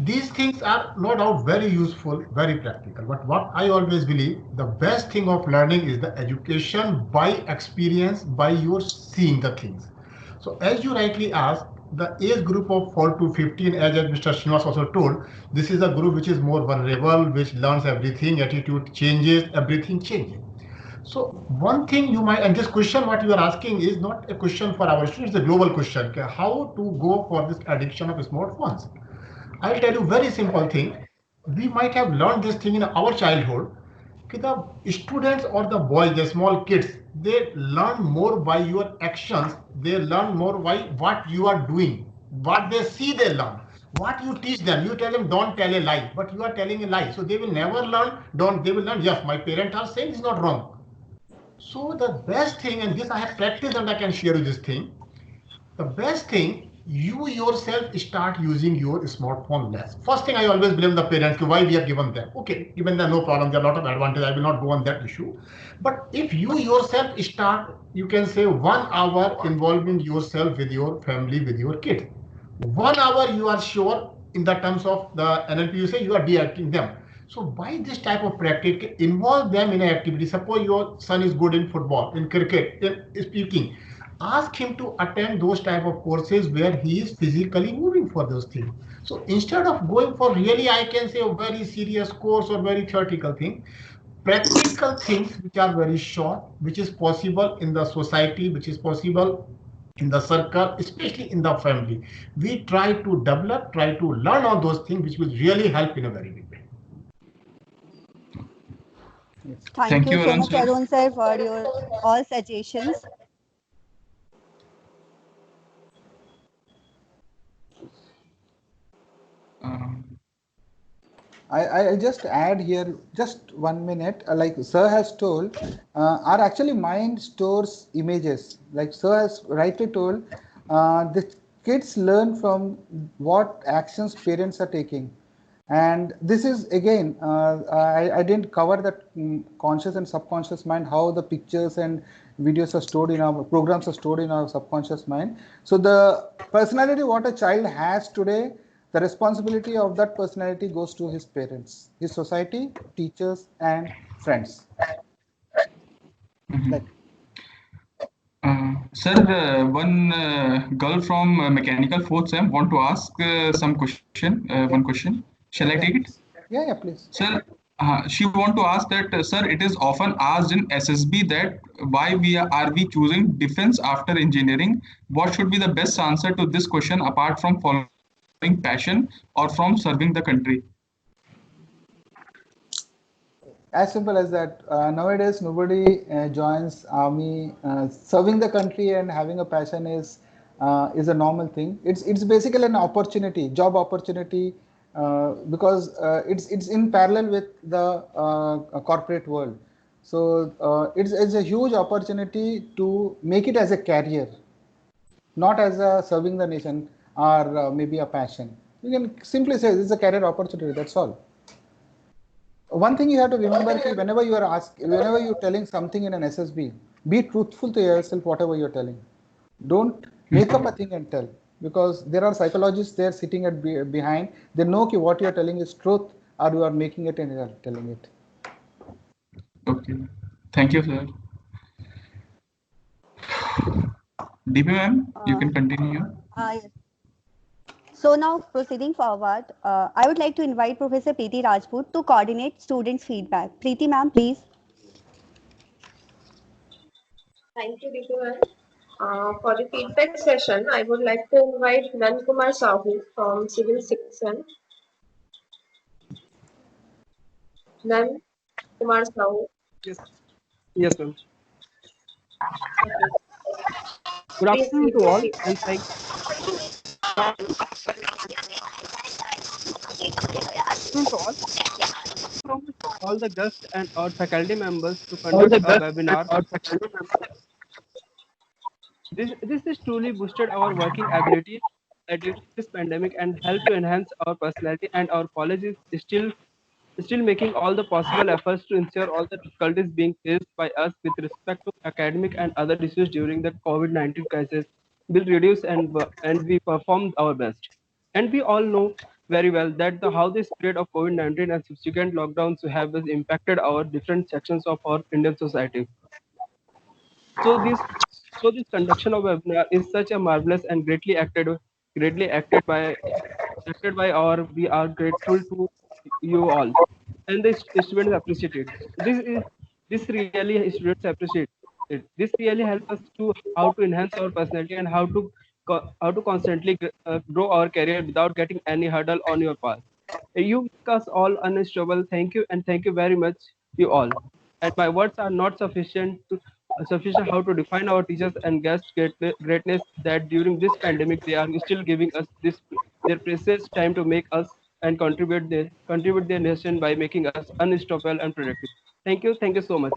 These things are no doubt very useful, very practical. But what I always believe, the best thing of learning is the education by experience, by your seeing the things. So as you rightly asked, the age group of 4 to 15, as Mr. Srinivas also told, this is a group which is more vulnerable, which learns everything, attitude changes, everything changes. So one thing you might, and this question what you are asking is not a question for our students, it's a global question. How to go for this addiction of smartphones? I'll tell you very simple thing. We might have learned this thing in our childhood. The students or the boys, the small kids, they learn more by your actions. They learn more by what you are doing. What they see, they learn. What you teach them, you tell them don't tell a lie, but you are telling a lie. So they will never learn, they will learn, yes, my parents are saying it's not wrong. So the best thing, and this I have practiced and I can share you this thing. The best thing, you yourself start using your smartphone less. First thing, I always blame the parents, why we have given them. Okay, given them, no problem, there are a lot of advantage, I will not go on that issue. But if you yourself start, you can say 1 hour involving yourself with your family, with your kid. 1 hour you are sure in the terms of the NLP, you say you are de-acting them. So by this type of practice, involve them in an activity. Suppose your son is good in football, in cricket, in speaking. Ask him to attend those type of courses where he is physically moving for those things. So instead of going for really, I can say a very serious course or very theoretical thing, practical things which are very short, which is possible in the society, which is possible in the circle, especially in the family. We try to develop, try to learn all those things which will really help in a very big way.
Thank you so much, Arun sir, for your all suggestions.
I'll just add here just 1 minute. Like sir has told, our actually mind stores images. Like sir has rightly told, the kids learn from what actions parents are taking. And this is again, I didn't cover that conscious and subconscious mind, how the pictures and videos are stored in our programs are stored in our subconscious mind. So the personality what a child has today, the responsibility of that personality goes to his parents, his society, teachers, and friends. Like,
sir, one girl from mechanical fourth sem want to ask some question. One question. Shall I take it?
Yeah, please.
Sir, she want to ask that, sir, it is often asked in SSB that why are we choosing defense after engineering? What should be the best answer to this question apart from following passion or from serving the country?
As simple as that. Nowadays, nobody joins army. Serving the country and having a passion is a normal thing. It's basically an opportunity, job opportunity, because it's in parallel with the corporate world. So it's a huge opportunity to make it as a career, not as a serving the nation or maybe a passion. You can simply say this is a career opportunity. That's all. One thing you have to remember, whenever you're telling something in an SSB, be truthful to yourself, whatever you're telling. Don't make up a thing and tell, because there are psychologists there sitting at behind. They know what you're telling is truth, or you are making it and you are telling it.
Okay. Thank you, sir. DP ma'am, you can continue.
Yes. So now proceeding forward, I would like to invite Professor Preeti Rajput to coordinate students' feedback. Preeti ma'am, please.
Thank you, Deepu ma'am. For the feedback session, I would like to invite Nan Kumar Sahu from Civil Section. Nan Kumar Sahu.
Yes. Yes, ma'am.
Okay.
Good afternoon to all, and thank all the guests and our faculty members to conduct a webinar. This is truly boosted our working ability during this pandemic and help to enhance our personality, and our college is still making all the possible efforts to ensure all the difficulties being faced by us with respect to academic and other issues during the COVID-19 crisis will reduce, and we performed our best. And we all know very well that how this period of COVID-19 and subsequent lockdowns have impacted our different sections of our Indian society. So this conduction of webinar is such a marvelous and greatly acted by our. We are grateful to you all, and the students appreciate it. This really students appreciate it. This really helps us to how to enhance our personality and how to constantly grow our career without getting any hurdle on your path. You make us all unstoppable. Thank you, and thank you very much, you all. And my words are not sufficient how to define our teachers and guests' greatness, that during this pandemic they are still giving us their precious time to make us and contribute their nation by making us unstoppable and productive. Thank you so much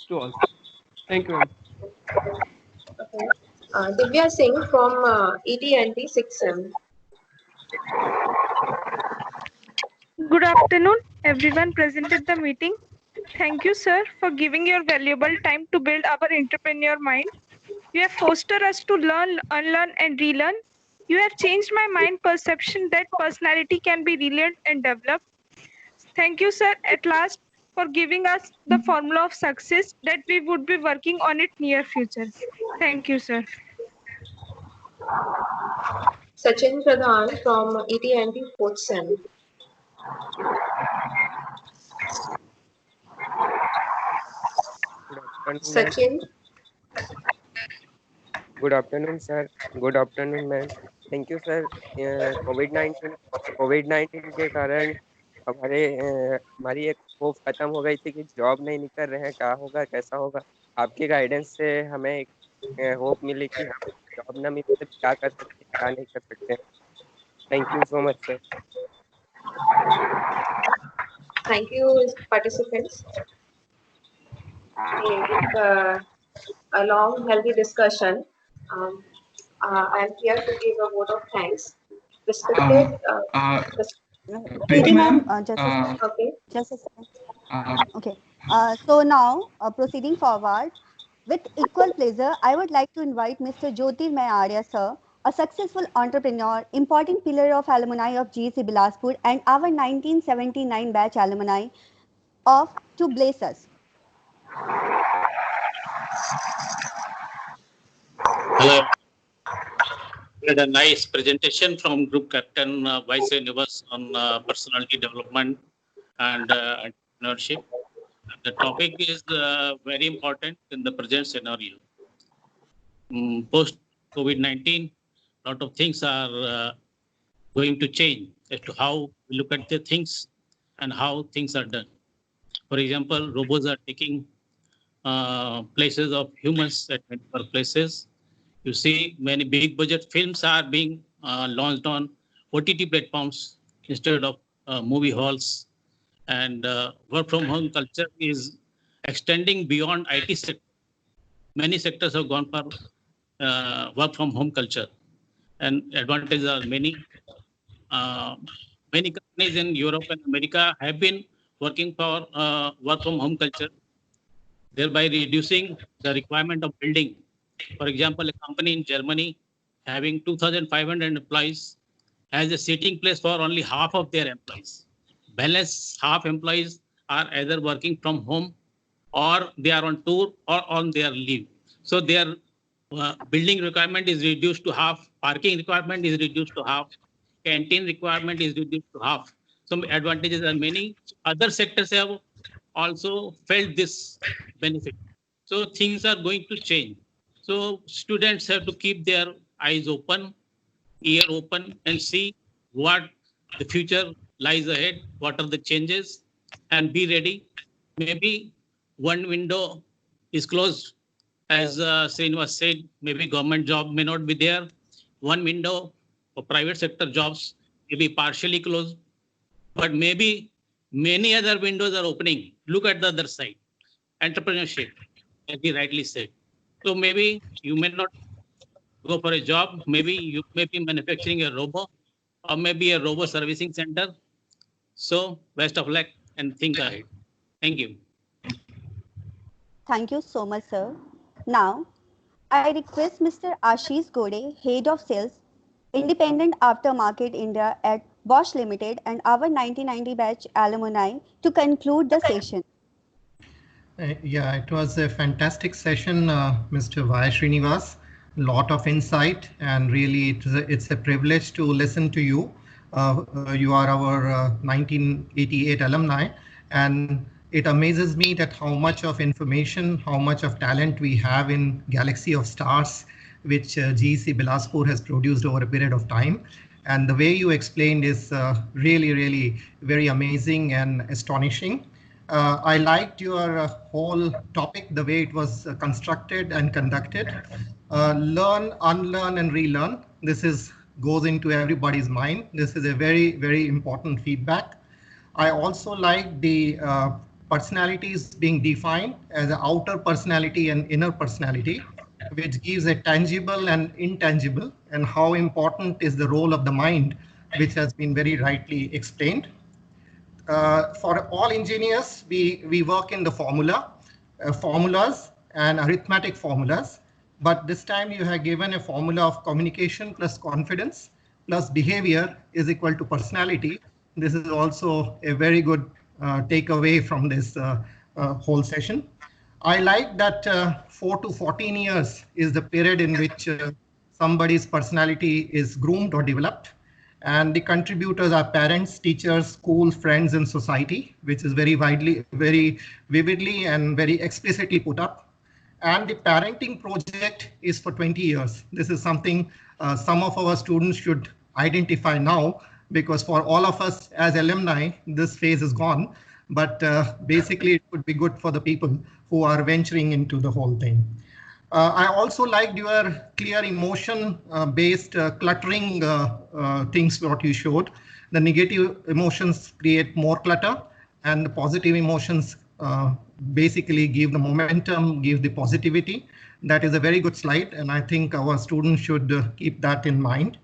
to all. Thank you.
Okay. Divya Singh from ET&T 6M.
Good afternoon, everyone present at the meeting. Thank you, sir, for giving your valuable time to build our entrepreneur mind. You have fostered us to learn, unlearn, and relearn. You have changed my mind perception that personality can be relearned and developed. Thank you, sir, at last, for giving us the formula of success that we would be working on it near future. Thank you, sir.
Sachin Pradhan from ET&T 4th Sem. Sachin.
Good afternoon, sir. Good afternoon, ma'am. Thank you, sir. Covid 19 के कारण हमारी एक hope खत्म हो गई थी कि job नहीं निकल रहे हैं, क्या होगा कैसा होगा। आपकी गाइडेंस से हमें एक होप मिली कि हम जॉब ना मिले तो क्या कर सकते हैं, क्या नहीं कर सकते। Thank you so much, sir.
Thank you, participants. With a long, healthy discussion, I am here to give a vote of thanks. Respected.
Preeti
ma'am,
ma'am,
just a second. Okay. So now, proceeding forward, with equal pleasure, I would like to invite Mr. Jyotirmay Arya, sir, a successful entrepreneur, important pillar of alumni of GEC Bilaspur and our 1979 batch alumni to bless us.
Hello. We had a nice presentation from Group Captain Vice Universe on personality development and entrepreneurship. The topic is very important in the present scenario. Post COVID-19, a lot of things are going to change as to how we look at the things and how things are done. For example, robots are taking places of humans at many workplaces. You see, many big budget films are being launched on OTT platforms instead of movie halls. And work from home culture is extending beyond IT sector. Many sectors have gone for work from home culture, and advantages are many. Many companies in Europe and America have been working for work from home culture, thereby reducing the requirement of building. For example, a company in Germany having 2,500 employees has a seating place for only half of their employees. Balance half employees are either working from home or they are on tour or on their leave. So their building requirement is reduced to half, parking requirement is reduced to half, canteen requirement is reduced to half. Some advantages are many. Other sectors have also felt this benefit. So things are going to change. So students have to keep their eyes open, ear open, and see what the future lies ahead, what are the changes, and be ready. Maybe one window is closed, as Srinivas said, maybe government job may not be there. One window for private sector jobs may be partially closed, but maybe many other windows are opening. Look at the other side, entrepreneurship, as he rightly said. So maybe you may not go for a job. Maybe you may be manufacturing a robot or maybe a robot servicing center. So best of luck and think ahead. Thank you.
Thank you so much, sir. Now, I request Mr. Ashish Gode, Head of Sales, Independent Aftermarket India at Bosch Limited and our 1990 batch alumni to conclude the session.
Yeah, it was a fantastic session, Mr. Y. Srinivas. A lot of insight, and really it's a privilege to listen to you. You are our 1988 alumni, and it amazes me that how much of information, how much of talent we have in Galaxy of Stars, which GEC Bilaspur has produced over a period of time. And the way you explained is really, really very amazing and astonishing. I liked your whole topic, the way it was constructed and conducted. Learn, unlearn, and relearn. This goes into everybody's mind. This is a very, very important feedback. I also like the personalities being defined as an outer personality and inner personality, which gives a tangible and intangible, and how important is the role of the mind, which has been very rightly explained. For all engineers, we work in the formulas and arithmetic formulas, but this time you have given a formula of communication plus confidence plus behavior is equal to personality. This is also a very good takeaway from this whole session. I like that 4 to 14 years is the period in which somebody's personality is groomed or developed. And the contributors are parents, teachers, school, friends, and society, which is very vividly and very explicitly put up. And the parenting project is for 20 years. This is something some of our students should identify now, because for all of us as alumni, this phase is gone. But basically, it would be good for the people who are venturing into the whole thing. I also liked your clear emotion-based cluttering things what you showed. The negative emotions create more clutter, and the positive emotions basically give the momentum, give the positivity. That is a very good slide, and I think our students should keep that in mind.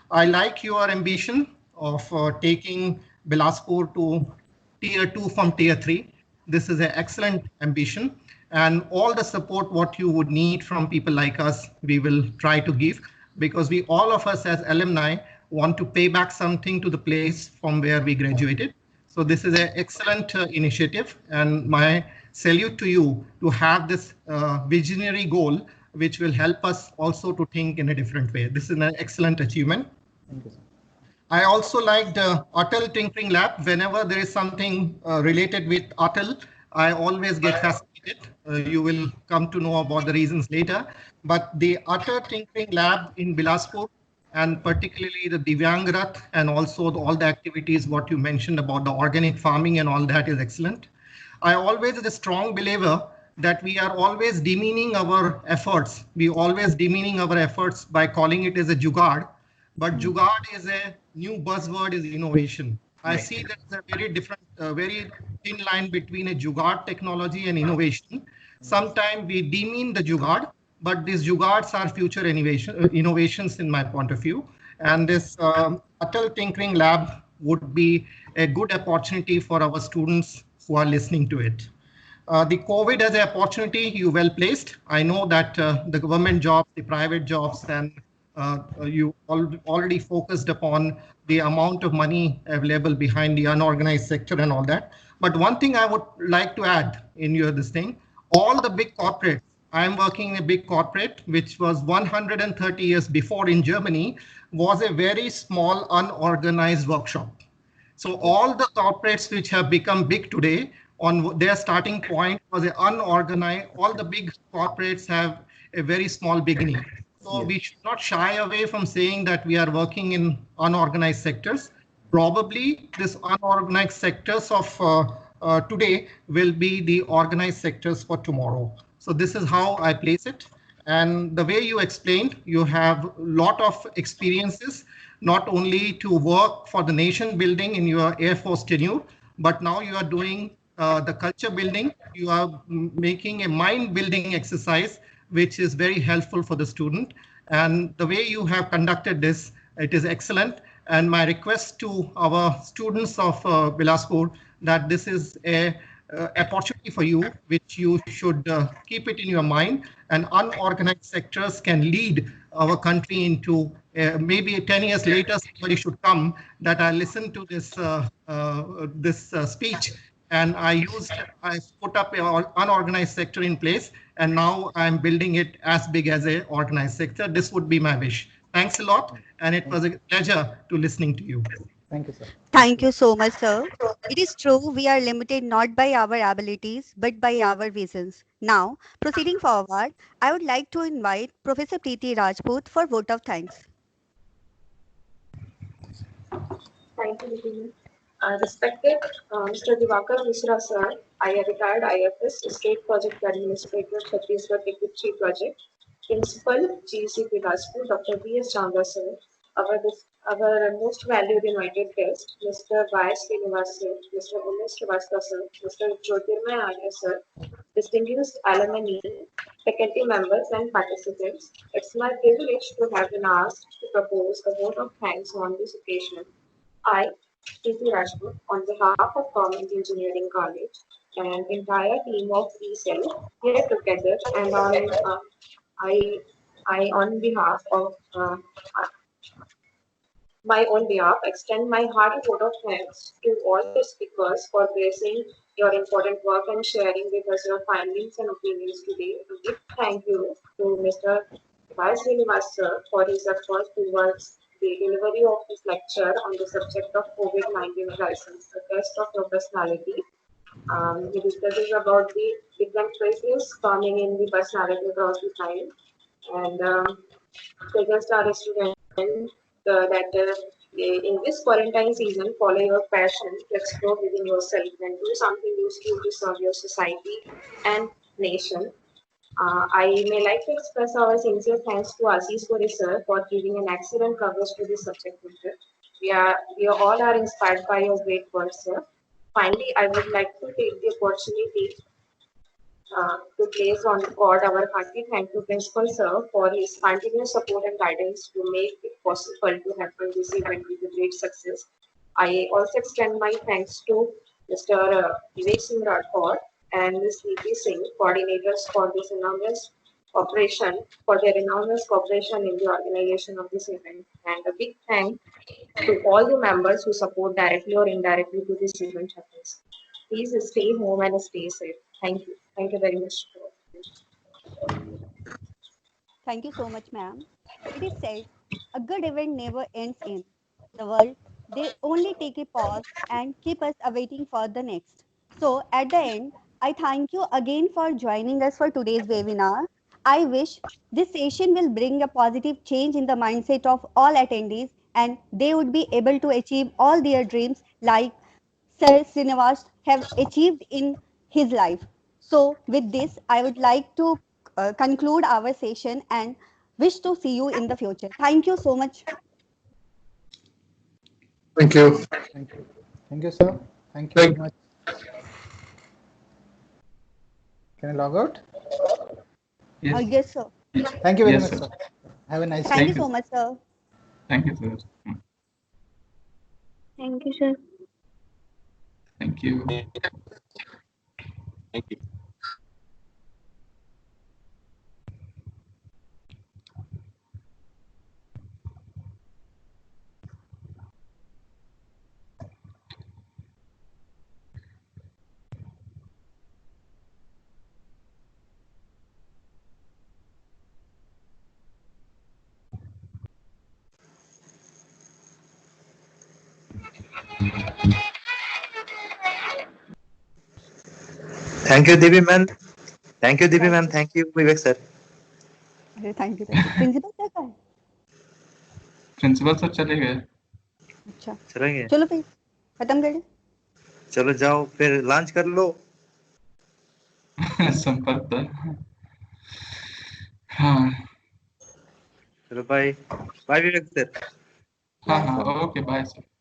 I like your ambition of taking Bilaspur to tier 2 from tier 3. This is an excellent ambition, and all the support what you would need from people like us, we will try to give, because we all of us as alumni want to pay back something to the place from where we graduated. So this is an excellent initiative, and my salute to you to have this visionary goal, which will help us also to think in a different way. This is an excellent achievement.
Thank you, sir.
I also liked Atal Tinkering Lab. Whenever there is something related with Atal, I always get fascinated. You will come to know about the reasons later. But the Atal Tinkering Lab in Bilaspur, and particularly the Divyang Rath, and also all the activities what you mentioned about the organic farming and all that is excellent. I always is a strong believer that we are always demeaning our efforts. We always demeaning our efforts by calling it as a jugaad. But jugaad is a new buzzword, is innovation. I see there's a very different, very thin line between a jugaad technology and innovation. Sometimes we demean the jugaad, but these jugaads are future innovations in my point of view. And this Atal Tinkering Lab would be a good opportunity for our students who are listening to it. The COVID as an opportunity, you well placed. I know that the government jobs, the private jobs, and you already focused upon the amount of money available behind the unorganized sector and all that. But one thing I would like to add in this thing, all the big corporates, I am working in a big corporate, which was 130 years before in Germany, was a very small unorganized workshop. So all the corporates which have become big today, on their starting point was an unorganized, all the big corporates have a very small beginning. So we should not shy away from saying that we are working in unorganized sectors. Probably this unorganized sectors of today will be the organized sectors for tomorrow. So this is how I place it. And the way you explained, you have a lot of experiences, not only to work for the nation building in your Air Force tenure, but now you are doing the culture building. You are making a mind building exercise, which is very helpful for the student. And the way you have conducted this, it is excellent. And my request to our students of Bilaspur that this is a opportunity for you, which you should keep it in your mind. And unorganized sectors can lead our country into maybe 10 years later, somebody should come that I listened to this speech, and I put up an unorganized sector in place, and now I'm building it as big as an organized sector. This would be my wish. Thanks a lot, and it was a pleasure to listening to you.
Thank you, sir.
Thank you so much, sir. It is true, we are limited not by our abilities, but by our visions. Now, proceeding forward, I would like to invite Professor Preeti Rajput for vote of thanks.
Thank you, Vivian. Respected Mr. Divakar Misra, sir, I am retired IFS, State Project Administrator, Chhattisgarh Equity Project, Principal, GEC Bilaspur, Dr. B.S. Chandra, sir, our most valued invited guest, Mr. Y. Srinivas, sir, Mr. Umesh Srivastava, sir, Mr. Jyotirmay Arya, sir, distinguished alumni, faculty members, and participants. It's my privilege to have been asked to propose a vote of thanks on this occasion. I, Preeti Rajput, on behalf of Government Engineering College and entire team of ECEL here together, and I on behalf of my own behalf, extend my hearty vote of thanks to all the speakers for gracing your important work and sharing with us your findings and opinions today. A big thank you to Mr. Y. Srinivas sir for his efforts towards the delivery of this lecture on the subject of COVID-19 crisis, the test of your personality. He discusses about the different phases coming in the personality across the time, and suggests our students that in this quarantine season, follow your passion to explore within yourself and do something useful to serve your society and nation. I may like to express our sincere thanks to Aziz Kori sir for giving an excellent coverage to this subject matter. We all are inspired by your great work, sir. Finally, I would like to take the opportunity to place on record our hearty thank you, Principal Sir, for his continuous support and guidance to make it possible to happen this event with a great success. I also extend my thanks to Mr. Vivek Singh Rathod and Ms. Neeti Singh, coordinators for this enormous cooperation, for their enormous cooperation in the organization of this event. And a big thank to all the members who support directly or indirectly to this event happens. Please stay home and stay safe. Thank you. Thank you very much.
Thank you so much, ma'am. It is said, a good event never ends in the world. They only take a pause and keep us awaiting for the next. So at the end, I thank you again for joining us for today's webinar. I wish this session will bring a positive change in the mindset of all attendees and they would be able to achieve all their dreams like Sir Srinivas have achieved in his life. So with this, I would like to conclude our session and wish to see you in the future. Thank you so much.
Thank you.
Thank you. Thank you, sir. Thank you very much. Can I log out?
Yes, sir.
Thank you very
Yes,
much,
sir.
sir. Have a nice
Thank
day.
you so much, sir.
Thank you, sir.
Thank you, sir.
Thank you.
Thank you.
Thank you, Devi ma'am. Thank you, Devi ma'am. Thank you, Vivek sir.
अरे thank you principal sir का है
principal sir चले गए
अच्छा
चलेंगे
चलो फिर खत्म कर दे
चलो जाओ फिर लंच कर लो
संपर्क था हाँ
चलो बाय बाय विवेक सर
हाँ हाँ ओके बाय सर